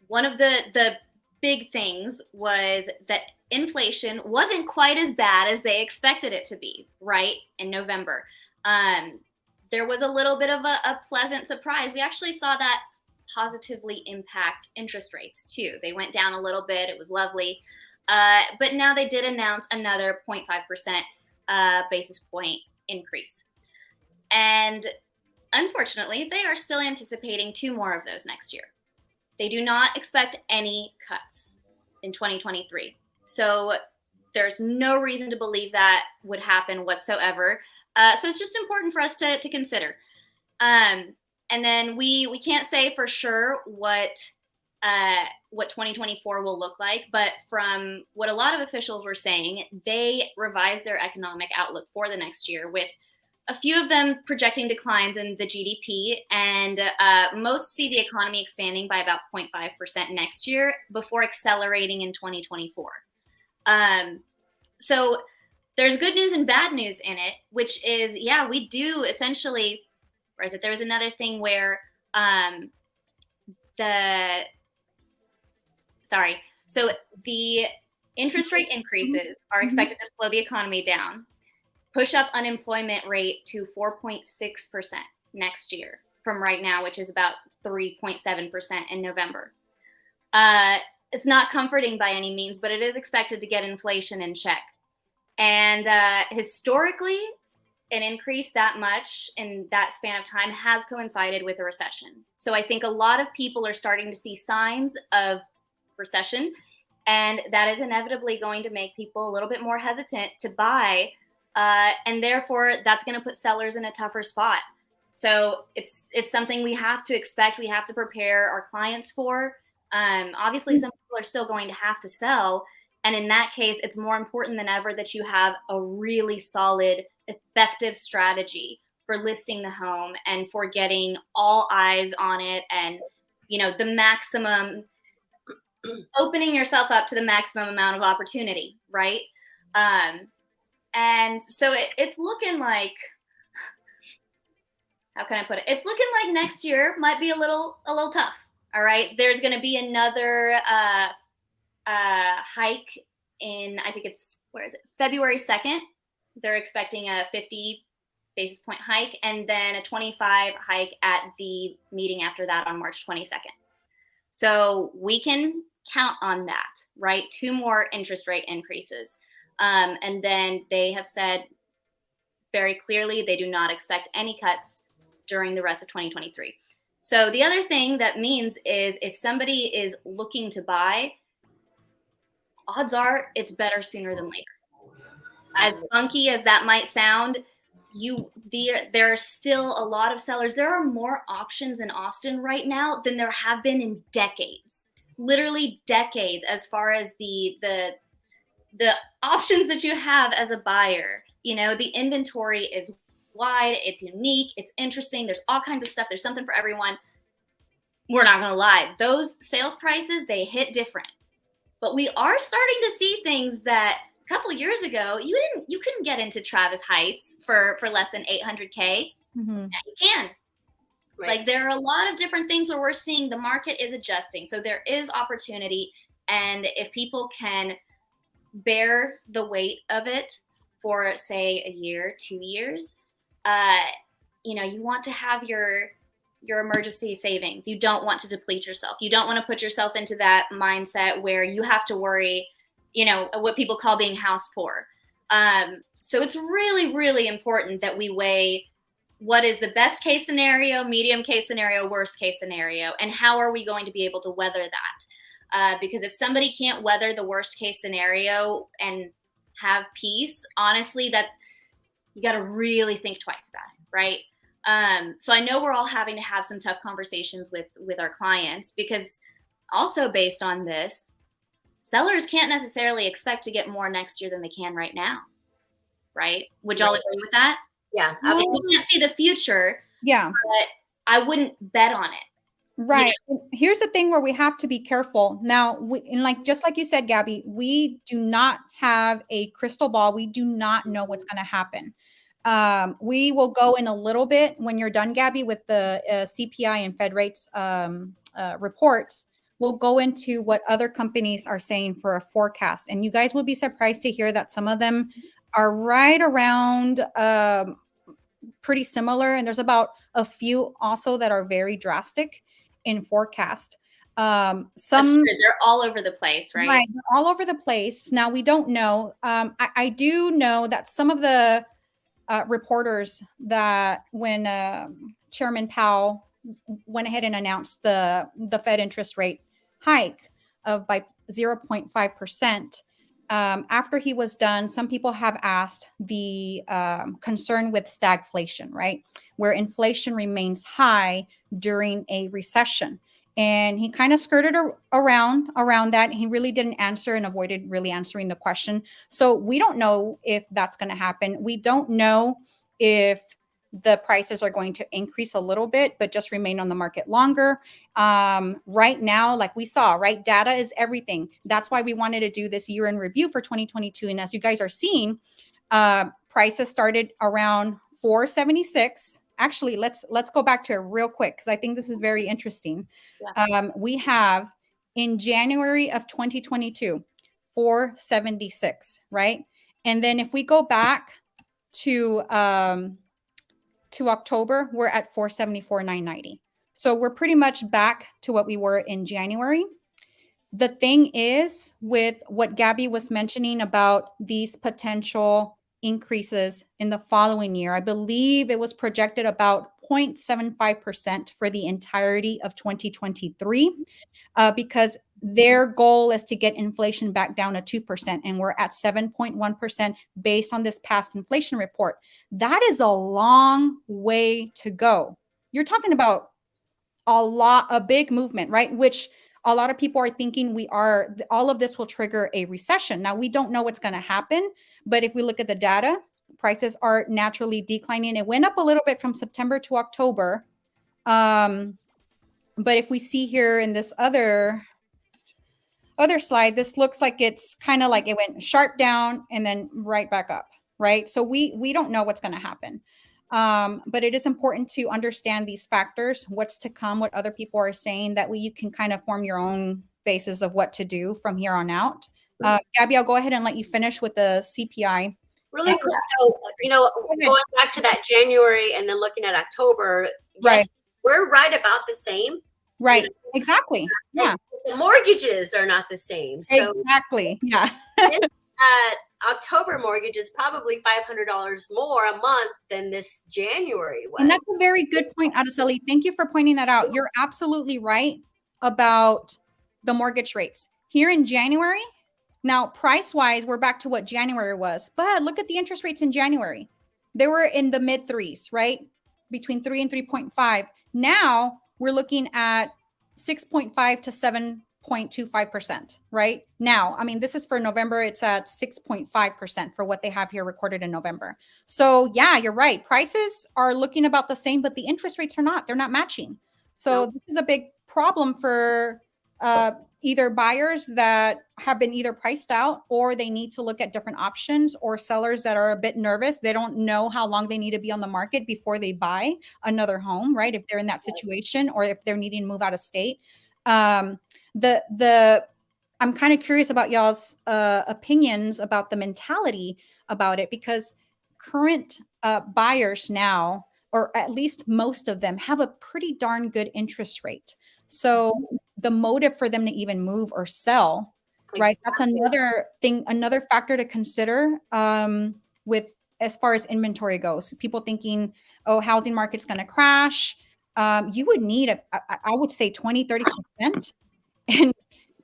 One of the big things was that inflation wasn't quite as bad as they expected it to be, right, in November. There was a little bit of a pleasant surprise. We actually saw that positively impact interest rates too. They went down a little bit. It was lovely. But now they did announce another 0.5% basis point increase. And unfortunately, they are still anticipating 2 more of those next year. They do not expect any cuts in 2023. So there's no reason to believe that would happen whatsoever. So it's just important for us to consider. And then we can't say for sure what 2024 will look like, but from what a lot of officials were saying, they revised their economic outlook for the next year, with a few of them projecting declines in the GDP, and most see the economy expanding by about 0.5% next year before accelerating in 2024. So there's good news and bad news in it, which is, yeah, we do essentially, or is it, there was another thing where so the interest rate increases are expected to slow the economy down, push up unemployment rate to 4.6% next year from right now, which is about 3.7% in November. It's not comforting by any means, but it is expected to get inflation in check. And historically, an increase that much in that span of time has coincided with a recession. So I think a lot of people are starting to see signs of recession, and that is inevitably going to make people a little bit more hesitant to buy. And therefore, that's going to put sellers in a tougher spot. So it's something we have to expect. We have to prepare our clients for. Obviously, some people are still going to have to sell. And in that case, it's more important than ever that you have a really solid, effective strategy for listing the home and for getting all eyes on it, and, you know, the maximum, opening yourself up to the maximum amount of opportunity, right? And so it's looking like, how can I put it? It's looking like next year might be a little tough. All right. There's going to be another hike in, I think it's, where is it? February 2nd. They're expecting a 50 basis point hike, and then a 25 hike at the meeting after that on March 22nd. So we can count on that, right? 2 more interest rate increases. And then they have said very clearly they do not expect any cuts during the rest of 2023. So the other thing that means is, if somebody is looking to buy, odds are it's better sooner than later. As funky as that might sound, there are still a lot of sellers. There are more options in Austin right now than there have been in decades, literally decades, as far as the options that you have as a buyer. You know, the inventory is wide, it's unique, it's interesting. There's all kinds of stuff. There's something for everyone. We're not going to lie. Those sales prices, they hit different. But we are starting to see things that a couple years ago, you couldn't get into Travis Heights for less than $800K. Mm-hmm. Now you can. Right. Like, there are a lot of different things where we're seeing the market is adjusting. So there is opportunity. And if people can bear the weight of it for, say, a year, 2 years, you know, you want to have your emergency savings. You don't want to deplete yourself. You don't want to put yourself into that mindset where you have to worry, you know, what people call being house poor. So it's really, really important that we weigh what is the best case scenario, medium case scenario, worst case scenario, and how are we going to be able to weather that? Because if somebody can't weather the worst case scenario and have peace, honestly, that you got to really think twice about it, right? So I know we're all having to have some tough conversations with our clients, because also based on this, sellers can't necessarily expect to get more next year than they can right now, right? Would y'all agree with that? Yeah. And we can't see the future, Yeah. but I wouldn't bet on it. Right. Here's the thing where we have to be careful. Now, just like you said, Gabby, we do not have a crystal ball. We do not know what's going to happen. We will go in a little bit when you're done, Gabby, with the CPI and Fed rates reports. We'll go into what other companies are saying for a forecast. And you guys will be surprised to hear that some of them are right around pretty similar. And there's about a few also that are very drastic in forecast. They're all over the place, right? Right, all over the place. Now we don't know. I do know that some of the reporters that when Chairman Powell went ahead and announced the Fed interest rate hike of by 0.5%. After he was done, some people have asked the concern with stagflation, right? Where inflation remains high during a recession. And he kind of skirted around that. He really didn't answer and avoided really answering the question. So we don't know if that's going to happen. We don't know if the prices are going to increase a little bit, but just remain on the market longer. Right now, like we saw, right? Data is everything. That's why we wanted to do this year in review for 2022. And as you guys are seeing, prices started around 476. Actually, let's go back to it real quick, because I think this is very interesting. Yeah. We have in January of 2022, 476, right? And then if we go back to October, we're at 474,990. So we're pretty much back to what we were in January. The thing is, with what Gabby was mentioning about these potential increases in the following year, I believe it was projected about 0.75% for the entirety of 2023, because their goal is to get inflation back down to 2%, and we're at 7.1% based on this past inflation report. That is a long way to go. You're talking about a big movement, right? Which a lot of people are thinking all of this will trigger a recession. Now, we don't know what's going to happen, but if we look at the data, prices are naturally declining. It went up a little bit from September to October. But if we see here in this other slide, this looks like it's kind of like it went sharp down and then right back up, right? So we don't know what's going to happen. But it is important to understand these factors, what's to come, what other people are saying. That way you can kind of form your own basis of what to do from here on out. Gabby, I'll go ahead and let you finish with the CPI. Really quick, so, going back to that January and then looking at October, yes, right. We're right about the same. Right, exactly. Yeah. The mortgages are not the same. So exactly, yeah. October mortgage is probably $500 more a month than this January was. And that's a very good point, Araceli. Thank you for pointing that out. You're absolutely right about the mortgage rates. Here in January, now price-wise, we're back to what January was. But look at the interest rates in January. They were in the mid threes, right? Between 3 and 3.5. Now we're looking at 6.5 to 7.25%, right? Now, I mean, this is for November. It's at 6.5% for what they have here recorded in November. So yeah, you're right. Prices are looking about the same, but the interest rates are not. They're not matching. So this is a big problem for either buyers that have been either priced out, or they need to look at different options, or sellers that are a bit nervous. They don't know how long they need to be on the market before they buy another home, right? If they're in that situation, or if they're needing to move out of state. I'm kind of curious about y'all's opinions about the mentality about it, because current buyers now, or at least most of them, have a pretty darn good interest rate. So the motive for them to even move or sell, right? That's another thing, another factor to consider with as far as inventory goes. People thinking, oh, housing market's going to crash. You would need, I would say 20, 30%, and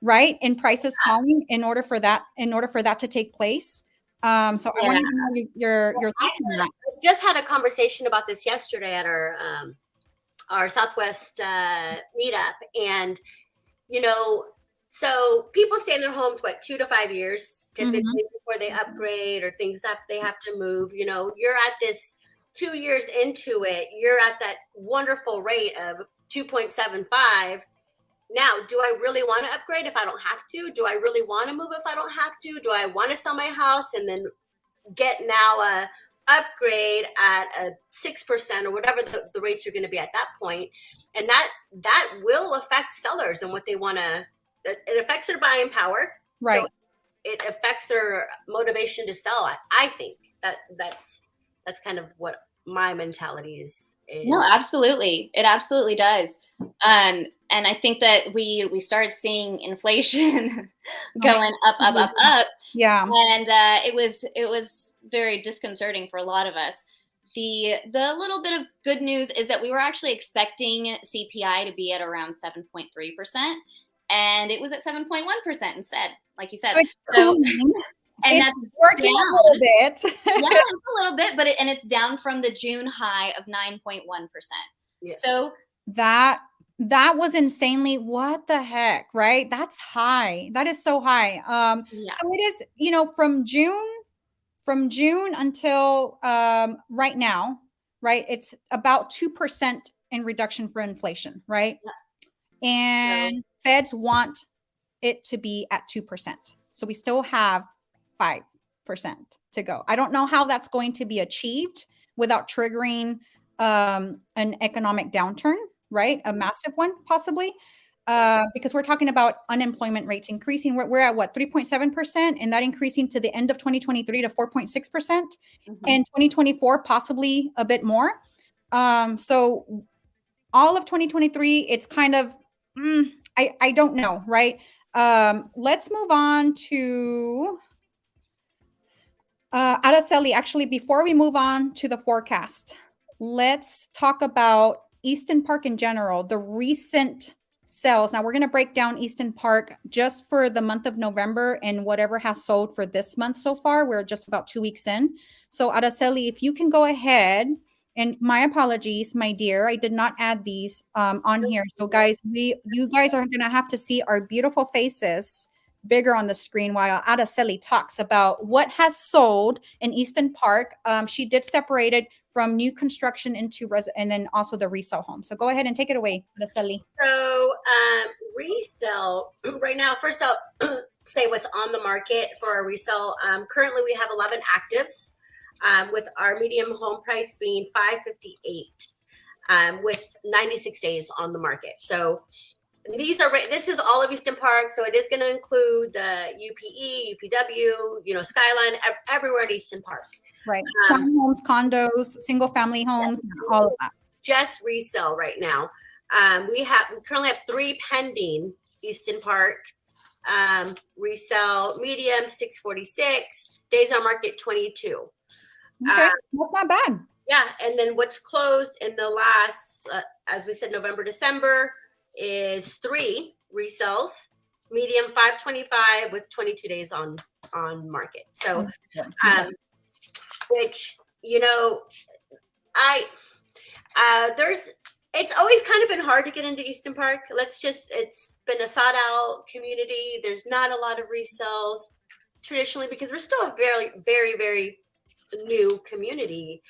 right, in prices falling in order for that to take place. So I wanted to know your thoughts on that. just had a conversation about this yesterday at our Southwest meetup, and so people stay in their homes 2 to 5 years typically before they upgrade or things that they have to move. You're at this 2 years into it, you're at that wonderful rate of 2.75. Now, do I really want to upgrade if I don't have to? Do I really want to move if I don't have to? Do I want to sell my house and then get now a upgrade at a 6% or whatever the rates are going to be at that point? And that will affect sellers and what they want to. It affects their buying power, right? So it affects their motivation to sell. I think that's kind of what my mentality is. No, absolutely, it absolutely does. And I think that we started seeing inflation going up. Yeah, and it was very disconcerting for a lot of us. The little bit of good news is that we were actually expecting CPI to be at around 7.3%, and it was at 7.1% instead, like you said. So, and it's that's working down a little bit. Yeah, it's a little bit, but it's down from the June high of 9.1%. Yes. So that was insanely, what the heck, right? That's high. That is so high. So it is, from June until right now, right? It's about 2% in reduction for inflation, right? Yeah. And feds want it to be at 2%. So we still have 5% to go. I don't know how that's going to be achieved without triggering an economic downturn, right? A massive one, possibly. Because we're talking about unemployment rates increasing. We're at what, 3.7%, and that increasing to the end of 2023 to 4.6%, and 2024 possibly a bit more. So all of 2023, it's kind of I don't know, right? Let's move on to Araceli. Actually, before we move on to the forecast, let's talk about Easton Park in general, the recent sales. Now we're going to break down Easton Park just for the month of November and whatever has sold for this month so far. We're just about 2 weeks in. So Araceli, if you can go ahead, and my apologies, my dear, I did not add these on here. So guys, you guys are going to have to see our beautiful faces bigger on the screen while Araceli talks about what has sold in Easton Park. She did separate it from new construction into and then also the resale home. So go ahead and take it away, Araceli. So resale right now, first I'll say what's on the market for our resale. Currently we have 11 actives, with our medium home price being $558, with 96 days on the market. So this is all of Easton Park. So it is going to include the UPE, UPW, Skyline, everywhere in Easton Park. Right. Homes, condos, single family homes, all of that. Just resale right now. We currently have 3 pending Easton Park resale, medium 646, days on market 22. Okay, that's not bad. Yeah, and then what's closed in the last, as we said, November, December, is 3 resales, medium 525 with 22 days on market. So, which it's always kind of been hard to get into Easton Park. It's been a sought out community. There's not a lot of resales traditionally because we're still a very, very, very new community.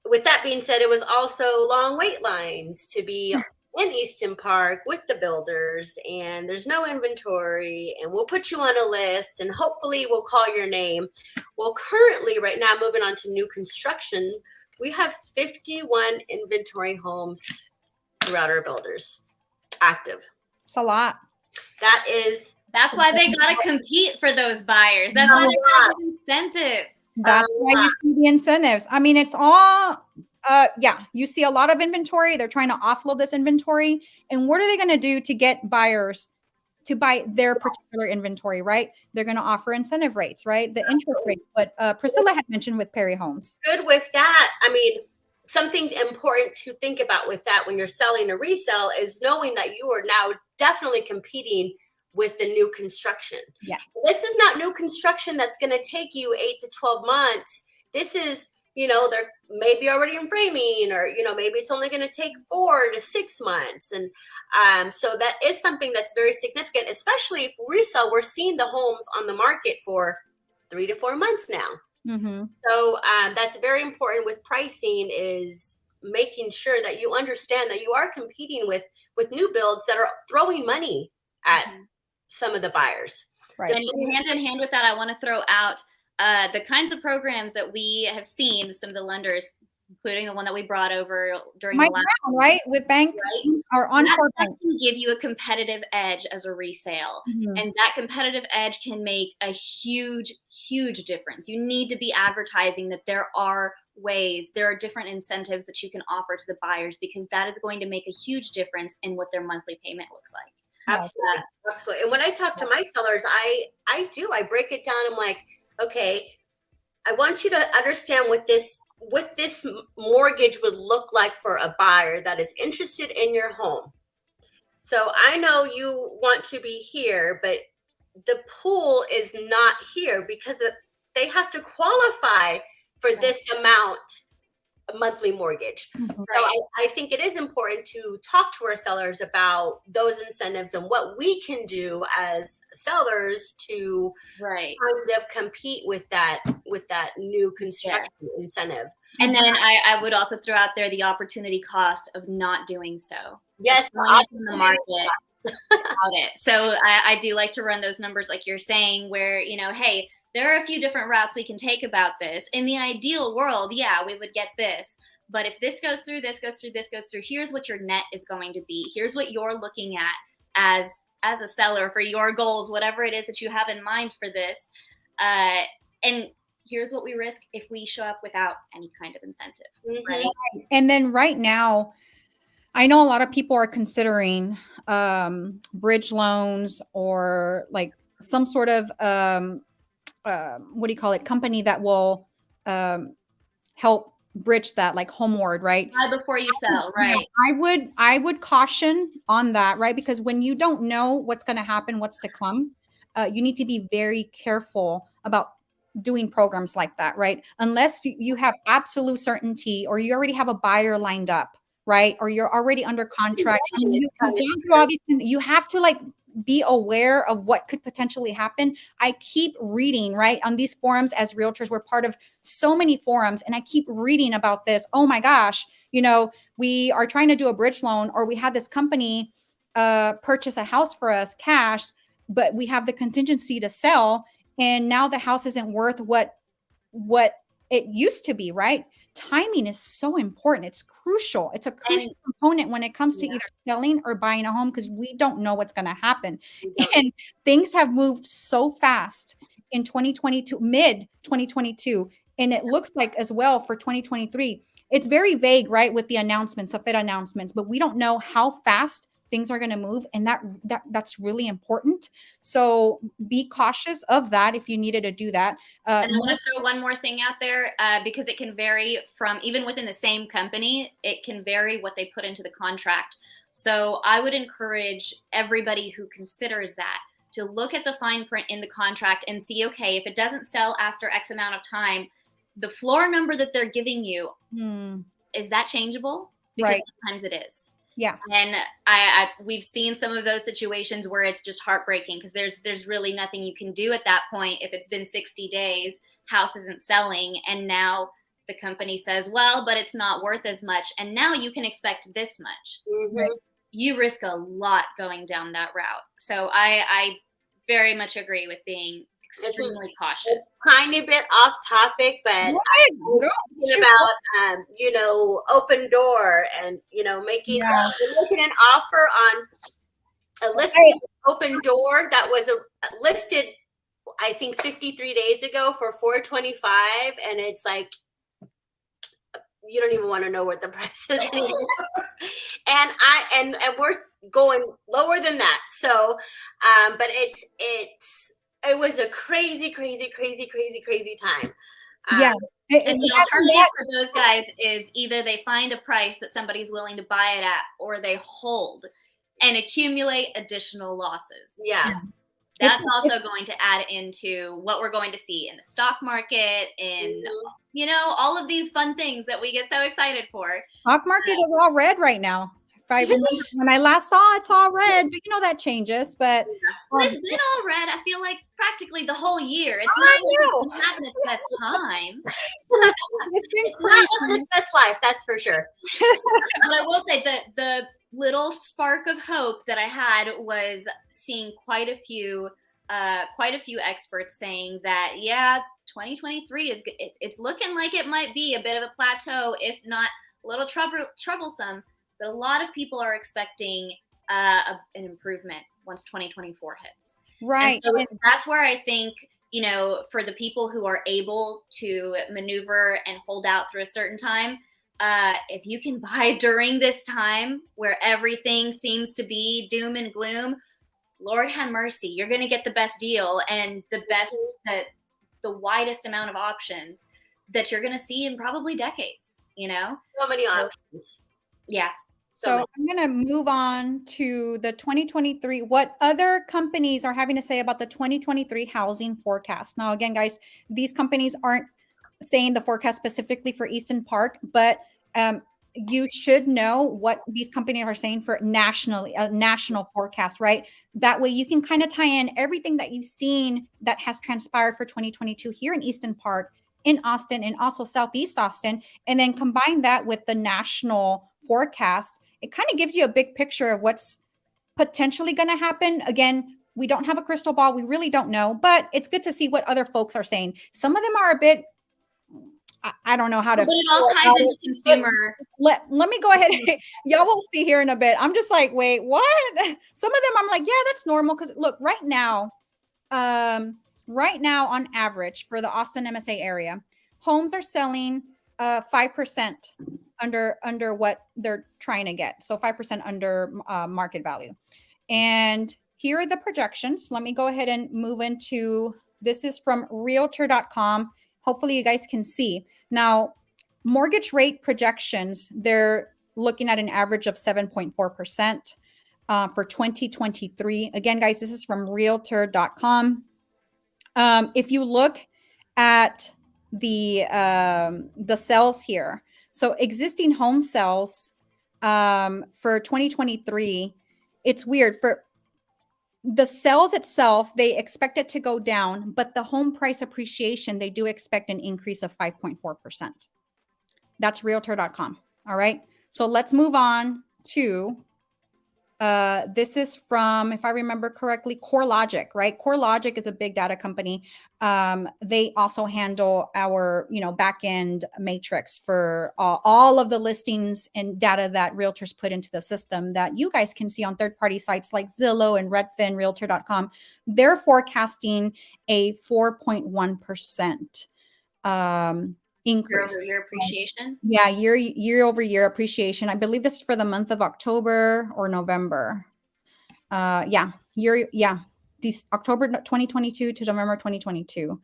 With that being said, it was also long wait lines to be in Easton Park with the builders, and there's no inventory, and we'll put you on a list and hopefully we'll call your name. Well, currently right now, moving on to new construction, we have 51 inventory homes throughout our builders active. It's a lot. That's why they got to compete for those buyers. That's why they got incentives. That's why you see the incentives. I mean, it's all, you see a lot of inventory. They're trying to offload this inventory. And what are they going to do to get buyers to buy their particular inventory, right? They're going to offer incentive rates, right? The interest rate. But Priscilla had mentioned with Perry Homes. Good with that. I mean, something important to think about with that when you're selling a resale is knowing that you are now definitely competing with the new construction. Yes. This is not new construction that's going to take you 8 to 12 months this is, they're maybe already in framing, or, maybe it's only going to take 4 to 6 months. And so that is something that's very significant, especially if resale. We're seeing the homes on the market for 3 to 4 months now. Mm-hmm. So that's very important with pricing, is making sure that you understand that you are competing with new builds that are throwing money at some of the buyers. Right. And hand in hand with that, I want to throw out the kinds of programs that we have seen, some of the lenders, including the one that we brought over during the last round, right? With bank, right? or Encore that Bank. can give you a competitive edge as a resale. Mm-hmm. And that competitive edge can make a huge, huge difference. You need to be advertising that there are different incentives that you can offer to the buyers, because that is going to make a huge difference in what their monthly payment looks like. Absolutely. Absolutely. And when I talk to my sellers, I break it down. I'm like, okay, I want you to understand what this mortgage would look like for a buyer that is interested in your home. So I know you want to be here, but the pool is not here because they have to qualify for this amount of monthly mortgage. Mm-hmm. So I think it is important to talk to our sellers about those incentives and what we can do as sellers to kind of compete with that new construction incentive. And then I would also throw out there the opportunity cost of not doing so. Yes, in the market about it. So I do like to run those numbers like you're saying, where, hey, there are a few different routes we can take about this. In the ideal world, yeah, we would get this. But if this goes through, this goes through, this goes through, here's what your net is going to be. Here's what you're looking at as a seller for your goals, whatever it is that you have in mind for this. And here's what we risk if we show up without any kind of incentive. Mm-hmm. Right? And then right now, I know a lot of people are considering bridge loans, or like some sort of company that will help bridge that, like Homeward, right? Buy before you sell, right? I would caution on that, right? Because when you don't know what's going to happen, what's to come, you need to be very careful about doing programs like that, right? Unless you have absolute certainty, or you already have a buyer lined up, right? Or you're already under contract. You have to like be aware of what could potentially happen. I keep reading, right, on these forums. As realtors, we're part of so many forums, and I keep reading about this. Oh my gosh, we are trying to do a bridge loan, or we had this company purchase a house for us cash, but we have the contingency to sell, and now the house isn't worth what it used to be, right? Timing is so important. It's crucial. It's a crucial component when it comes to either selling or buying a home, because we don't know what's going to happen. And things have moved so fast in 2022, mid 2022. And it looks like as well for 2023. It's very vague, right? With the announcements, the Fed announcements, but we don't know how fast things are going to move. And that's really important. So be cautious of that if you needed to do that. And I want to throw one more thing out there, because it can vary from, even within the same company, it can vary what they put into the contract. So I would encourage everybody who considers that to look at the fine print in the contract and see, okay, if it doesn't sell after X amount of time, the floor number that they're giving you, is that changeable? Because sometimes it is. Yeah. And we've seen some of those situations where it's just heartbreaking, because there's really nothing you can do at that point. If it's been 60 days, house isn't selling, and now the company says, well, but it's not worth as much, and now you can expect this much. Mm-hmm. You risk a lot going down that route. So I very much agree with being extremely cautious. It's tiny bit off topic, but I was thinking about open door, and making an offer on a listing open door that was listed, I think 53 days ago for $425, and it's like, you don't even want to know what the price is anymore. and we're going lower than that. So but it was a crazy time. Yeah. And the alternative for those guys is either they find a price that somebody's willing to buy it at, or they hold and accumulate additional losses. Yeah. That's also going to add into what we're going to see in the stock market, in all of these fun things that we get so excited for. Stock market is all red right now. If I remember when I last saw it's all red, but that changes. But it's been all red. I feel like practically the whole year. It's not like it's having its best time. It's not living its best life, that's for sure. But I will say that the little spark of hope that I had was seeing quite a few experts saying that 2023 is it's looking like it might be a bit of a plateau, if not a little troublesome. But a lot of people are expecting an improvement once 2024 hits. Right. And so that's where I think, for the people who are able to maneuver and hold out through a certain time, if you can buy during this time where everything seems to be doom and gloom, Lord have mercy, you're going to get the best deal and the widest amount of options that you're going to see in probably decades, So many options. Yeah. So I'm going to move on to the 2023. What other companies are having to say about the 2023 housing forecast? Now, again, guys, these companies aren't saying the forecast specifically for Easton Park, but you should know what these companies are saying for national forecast, right? That way you can kind of tie in everything that you've seen that has transpired for 2022 here in Easton Park, in Austin, and also Southeast Austin, and then combine that with the national forecast. It kind of gives you a big picture of what's potentially going to happen. Again, we don't have a crystal ball. We really don't know, but it's good to see what other folks are saying. Some of them are a bit, I don't know how to. But it all ties into consumer. Let me go ahead. Y'all will see here in a bit. I'm just like, wait, what? Some of them I'm like, yeah, that's normal. Because look, right now on average for the Austin MSA area, homes are selling 5% under what they're trying to get. So 5% under market value. And here are the projections. Let me go ahead and move into, this is from realtor.com. Hopefully you guys can see. Now, mortgage rate projections, they're looking at an average of 7.4% for 2023. Again, guys, this is from realtor.com. If you look at the sales here, so existing home sales for 2023, it's weird. For the sales itself, they expect it to go down, but the home price appreciation, they do expect an increase of 5.4%. That's realtor.com. All right. So let's move on to, this is from, if I remember correctly, CoreLogic, right? CoreLogic is a big data company. They also handle our, back-end matrix for all of the listings and data that realtors put into the system that you guys can see on third-party sites like Zillow and Redfin, realtor.com. They're forecasting a 4.1% increase. Year-over-year appreciation? Yeah, year-over-year appreciation. I believe this is for the month of October or November. This October 2022 to November 2022.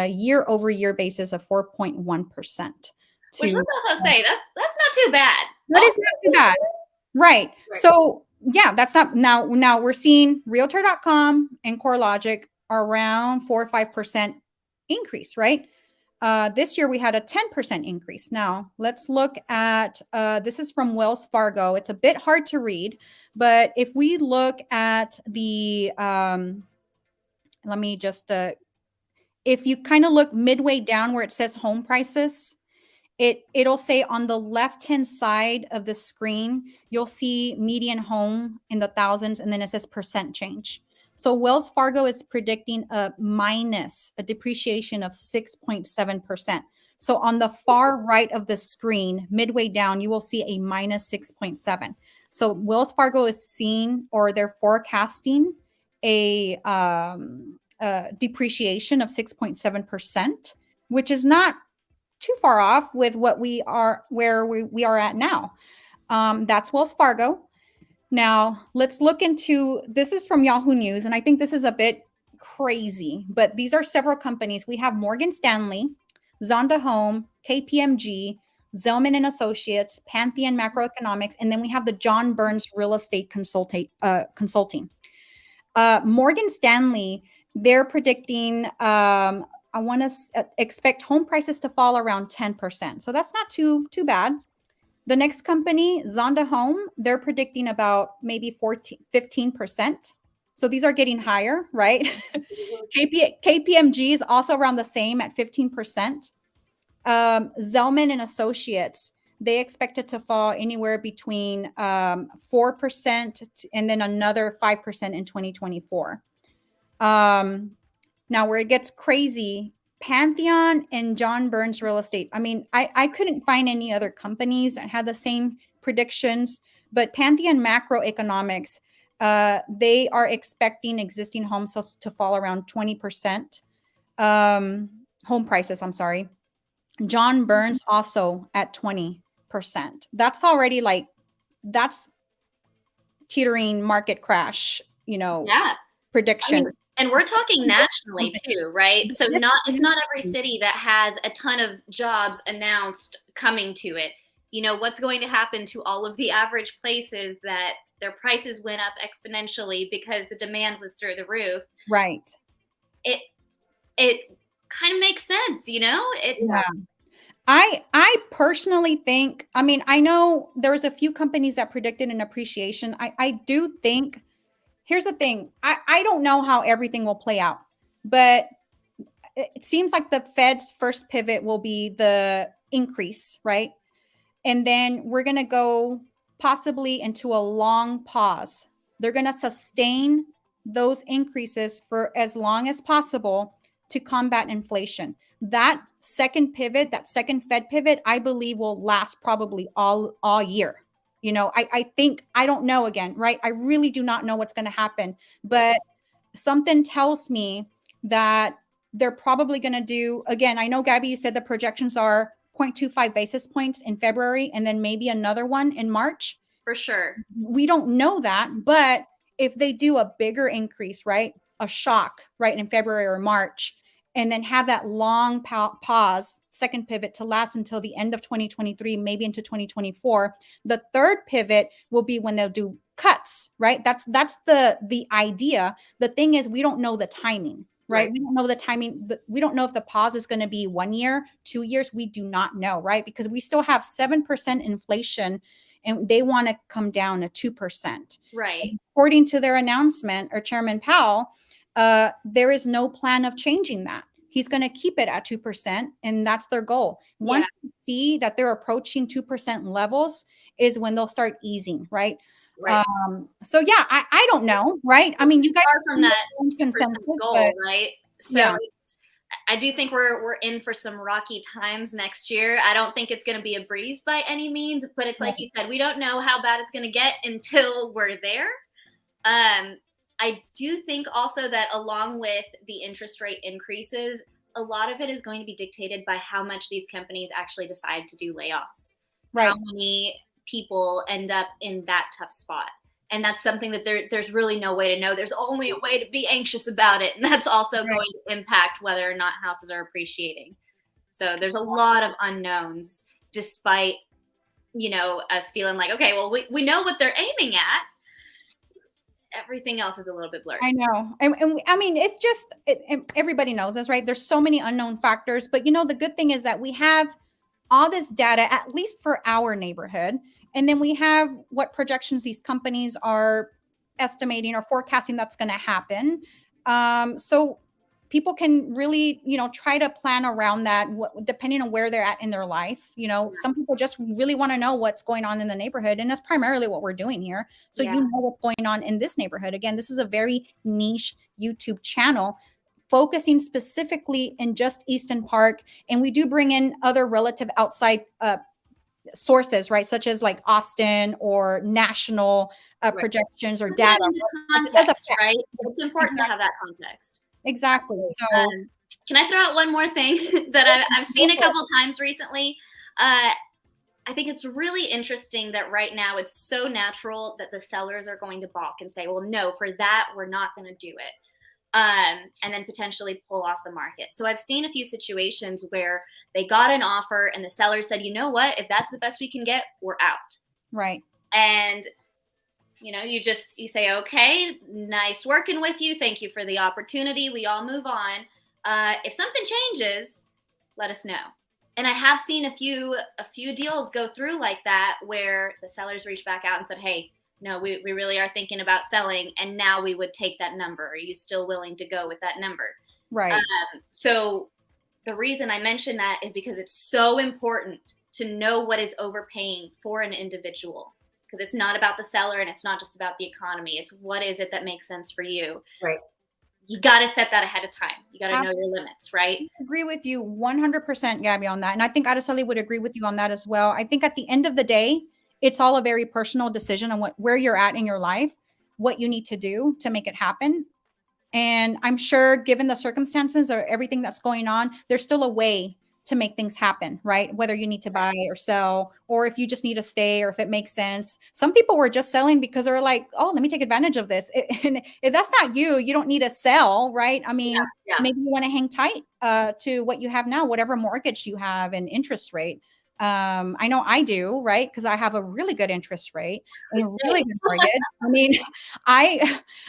Year-over-year basis of 4.1%. Which let's also say that's not too bad. That is not too bad. Right. So yeah, that's not now we're seeing realtor.com and CoreLogic are around 4 or 5% increase, right? This year we had a 10% increase. Now let's look at, this is from Wells Fargo. It's a bit hard to read, but if we look at the, let me just, if you kind of look midway down where it says home prices, it'll say on the left-hand side of the screen, you'll see median home in the thousands, and then it says percent change. So Wells Fargo is predicting a depreciation of 6.7%. So on the far right of the screen, midway down, you will see a minus 6.7. So Wells Fargo is seeing, or they're forecasting a depreciation of 6.7%, which is not too far off with what we are, where we are at now. That's Wells Fargo. Now, let's look into, this is from Yahoo News, and I think this is a bit crazy, but these are several companies. We have Morgan Stanley, Zonda Home, KPMG, Zelman and Associates, Pantheon Macroeconomics, and then we have the John Burns Real Estate Consulting. Morgan Stanley, they're predicting, I want to expect home prices to fall around 10%. So that's not too bad. The next company, Zonda Home, they're predicting about maybe 15%. So these are getting higher, right? KPMG is also around the same at 15%. Zelman and Associates, they expect it to fall anywhere between 4% and then another 5% in 2024. Now, where it gets crazy, Pantheon and John Burns Real Estate. I mean, I couldn't find any other companies that had the same predictions, but Pantheon Macroeconomics, they are expecting existing home sales to fall around 20%. Home prices, I'm sorry. John Burns also at 20%. That's already like, that's teetering market crash, Yeah. prediction. I mean, and we're talking nationally too, right? So it's not every city that has a ton of jobs announced coming to it. What's going to happen to all of the average places that their prices went up exponentially because the demand was through the roof? Right. It kind of makes sense, Yeah. I personally think, I mean, I know there's a few companies that predicted an appreciation. I do think, here's the thing. I don't know how everything will play out, but it seems like the Fed's first pivot will be the increase, right? And then we're going to go possibly into a long pause. They're going to sustain those increases for as long as possible to combat inflation. That second pivot, that second Fed pivot, I believe will last probably all year. I think, I don't know again, right? I really do not know what's going to happen, but something tells me that they're probably going to do, again, I know, Gabby, you said the projections are 0.25 basis points in February and then maybe another one in March. For sure. We don't know that, but if they do a bigger increase, right? A shock, right, in February or March, and then have that long pause, second pivot to last until the end of 2023, maybe into 2024. The third pivot will be when they'll do cuts, right? That's the idea. The thing is, we don't know the timing, right? We don't know the timing. We don't know if the pause is going to be 1 year, 2 years. We do not know, right? Because we still have 7% inflation and they want to come down to 2%. Right. According to their announcement, or Chairman Powell, there is no plan of changing that. He's going to keep it at 2%, and that's their goal. Once you see that they're approaching 2% levels is when they'll start easing, right? So yeah, I don't know, right? I mean, you guys far from that goal, but, right? So I do think we're in for some rocky times next year. I don't think it's going to be a breeze by any means, but it's like you said, we don't know how bad it's going to get until we're there. I do think also that along with the interest rate increases, a lot of it is going to be dictated by how much these companies actually decide to do layoffs. Right. How many people end up in that tough spot. And that's something that there's really no way to know. There's only a way to be anxious about it. And that's also going to impact whether or not houses are appreciating. So there's a lot of unknowns, despite, us feeling like, okay, well, we know what they're aiming at. Everything else is a little bit blurry. I know. And I mean, it's just, everybody knows this, right? There's so many unknown factors, but the good thing is that we have all this data, at least for our neighborhood. And then we have what projections these companies are estimating or forecasting that's going to happen. So people can really, try to plan around that depending on where they're at in their life. Some people just really want to know what's going on in the neighborhood. And that's primarily what we're doing here. So you know what's going on in this neighborhood. Again, this is a very niche YouTube channel focusing specifically in just Easton Park. And we do bring in other relative outside sources, right? Such as like Austin or national projections or data. Context, right? It's important to have that context. Exactly. So can I throw out one more thing that I've seen a couple times recently? I think it's really interesting that right now it's so natural that the sellers are going to balk and say, well, no, for that, we're not going to do it. And then potentially pull off the market. So I've seen a few situations where they got an offer and the seller said, you know what, if that's the best we can get, we're out. Right. And You know, you say, okay, nice working with you. Thank you for the opportunity. We all move on. If something changes, let us know. And I have seen a few deals go through like that where the sellers reached back out and said, hey, no, we really are thinking about selling, and now we would take that number. Are you still willing to go with that number? Right. So the reason I mention that is because it's so important to know what is overpaying for an individual, because it's not about the seller and it's not just about the economy. It's what is it that makes sense for you. Right. You got to set that ahead of time. You got to know your limits, right? I agree with you 100%, Gabby, on that. And I think Araceli would agree with you on that as well. I think at the end of the day, it's all a very personal decision on where you're at in your life, what you need to do to make it happen. And I'm sure, given the circumstances or everything that's going on, there's still a way to make things happen, right? Whether you need to buy or sell, or if you just need to stay, or if it makes sense. Some people were just selling because they're like, oh, let me take advantage of this. And if that's not you, you don't need to sell, right? I mean, maybe you want to hang tight to what you have now, whatever mortgage you have and interest rate. I know I do, right? Because I have a really good interest rate and a really good mortgage. I mean,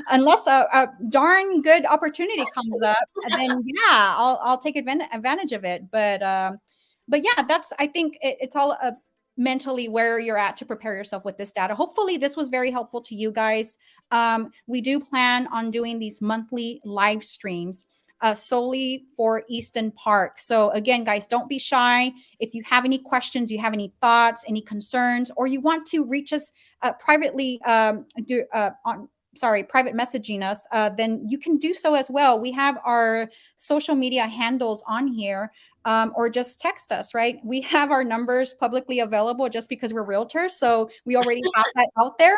unless a darn good opportunity comes up, then yeah, I'll take advantage of it. But yeah, I think it's all mentally where you're at to prepare yourself with this data. Hopefully this was very helpful to you guys. We do plan on doing these monthly live streams solely for Easton Park. So again, guys, don't be shy. If you have any questions, you have any thoughts, any concerns, or you want to reach us privately, private messaging us, then you can do so as well. We have our social media handles on here, or just text us, right? We have our numbers publicly available just because we're realtors. So we already have that out there.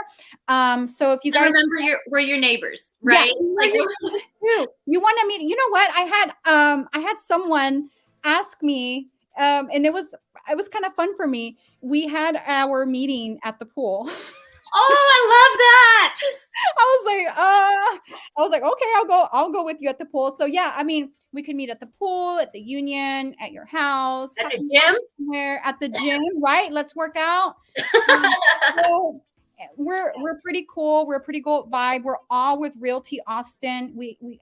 So if you guys remember, we're your neighbors, right? Yeah, you want to meet, you know what? I had someone ask me, and it was kind of fun for me. We had our meeting at the pool. Oh, I love that. I was like, okay, I'll go with you at the pool. So yeah, I mean, we could meet at the pool, at the Union, at your house, at the gym, somewhere at the gym, right? Let's work out. So we're pretty cool. We're a pretty cool vibe. We're all with Realty Austin.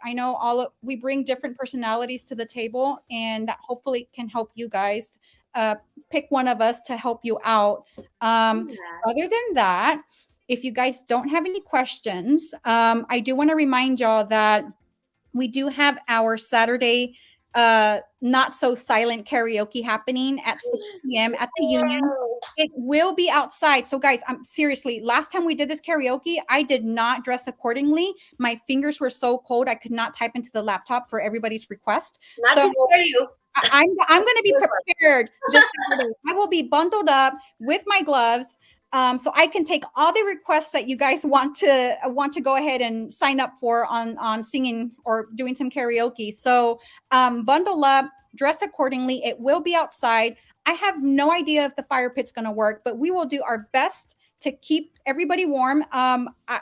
I know we bring different personalities to the table, and that hopefully can help you guys pick one of us to help you out. Other than that, if you guys don't have any questions, I do want to remind y'all that we do have our Saturday not so silent karaoke happening at 6 p.m. at the Union. It will be outside. So guys, I'm seriously, last time we did this karaoke, I did not dress accordingly. My fingers were so cold I could not type into the laptop for everybody's request. Not to scare you. I'm going to be prepared this Saturday. I will be bundled up with my gloves, so I can take all the requests that you guys want to go ahead and sign up for on singing or doing some karaoke. So bundle up, dress accordingly. It will be outside. I have no idea if the fire pit's going to work, but we will do our best to keep everybody warm.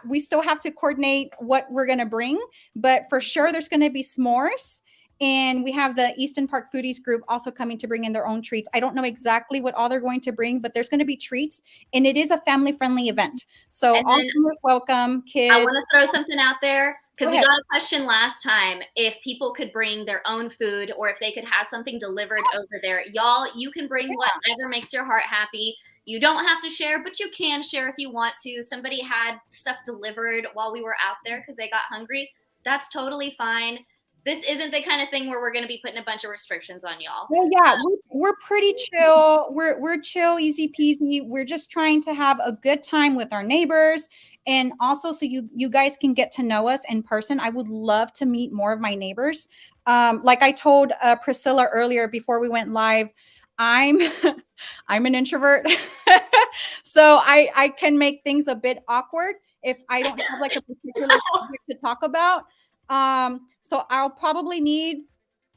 We still have to coordinate what we're going to bring, but for sure there's going to be s'mores. And we have the Easton Park Foodies group also coming to bring in their own treats. I don't know exactly what all they're going to bring, but there's going to be treats. And it is a family-friendly event. So all seniors welcome, kids. I want to throw something out there, because we got a question last time if people could bring their own food or if they could have something delivered over there. Y'all, you can bring whatever makes your heart happy. You don't have to share, but you can share if you want to. Somebody had stuff delivered while we were out there because they got hungry. That's totally fine. This isn't the kind of thing where we're going to be putting a bunch of restrictions on y'all. Well, yeah, we're pretty chill. We're chill, easy peasy. We're just trying to have a good time with our neighbors. And also so you guys can get to know us in person. I would love to meet more of my neighbors. Like I told Priscilla earlier before we went live, I'm an introvert. So I can make things a bit awkward if I don't have like a particular subject to talk about. So I'll probably need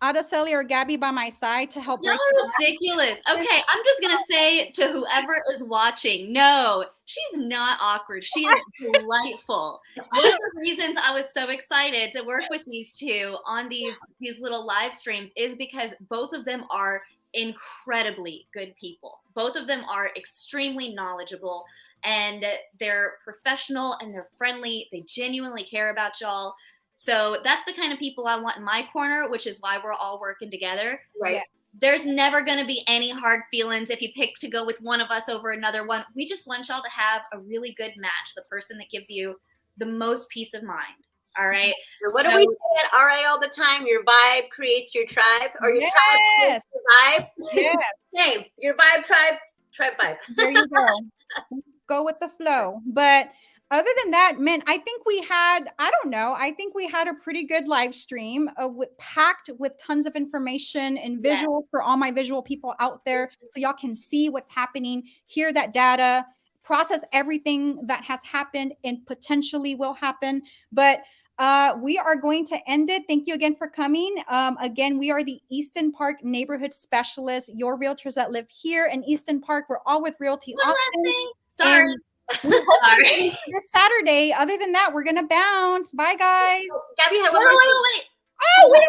Araceli or Gabby by my side to help. Y'all are ridiculous. Okay, I'm just gonna say to whoever is watching, no, she's not awkward. She is delightful. One of the reasons I was so excited to work with these two on these little live streams is because both of them are incredibly good people. Both of them are extremely knowledgeable. and they're professional and they're friendly. They genuinely care about y'all. So that's the kind of people I want in my corner, which is why we're all working together. Right. Yeah. There's never going to be any hard feelings if you pick to go with one of us over another one. We just want y'all to have a really good match, the person that gives you the most peace of mind. All right. What do we say at RA all the time? Your vibe creates your tribe, or your tribe creates Yes. your vibe. Yes. Same. Your vibe, tribe vibe. There you go. Go with the flow. But other than that, man, I think we had, I don't know, I think we had a pretty good live stream packed with tons of information and visual for all my visual people out there. So y'all can see what's happening, hear that data, process everything that has happened and potentially will happen. But we are going to end it. Thank you again for coming. Again, we are the Easton Park Neighborhood Specialists, your realtors that live here in Easton Park. We're all with Realty One Austin. last thing. Sorry. Sorry. This Saturday. Other than that, we're gonna bounce. Bye, guys. Gabby had one Wait, more wait, thing. wait, wait. Oh, wait a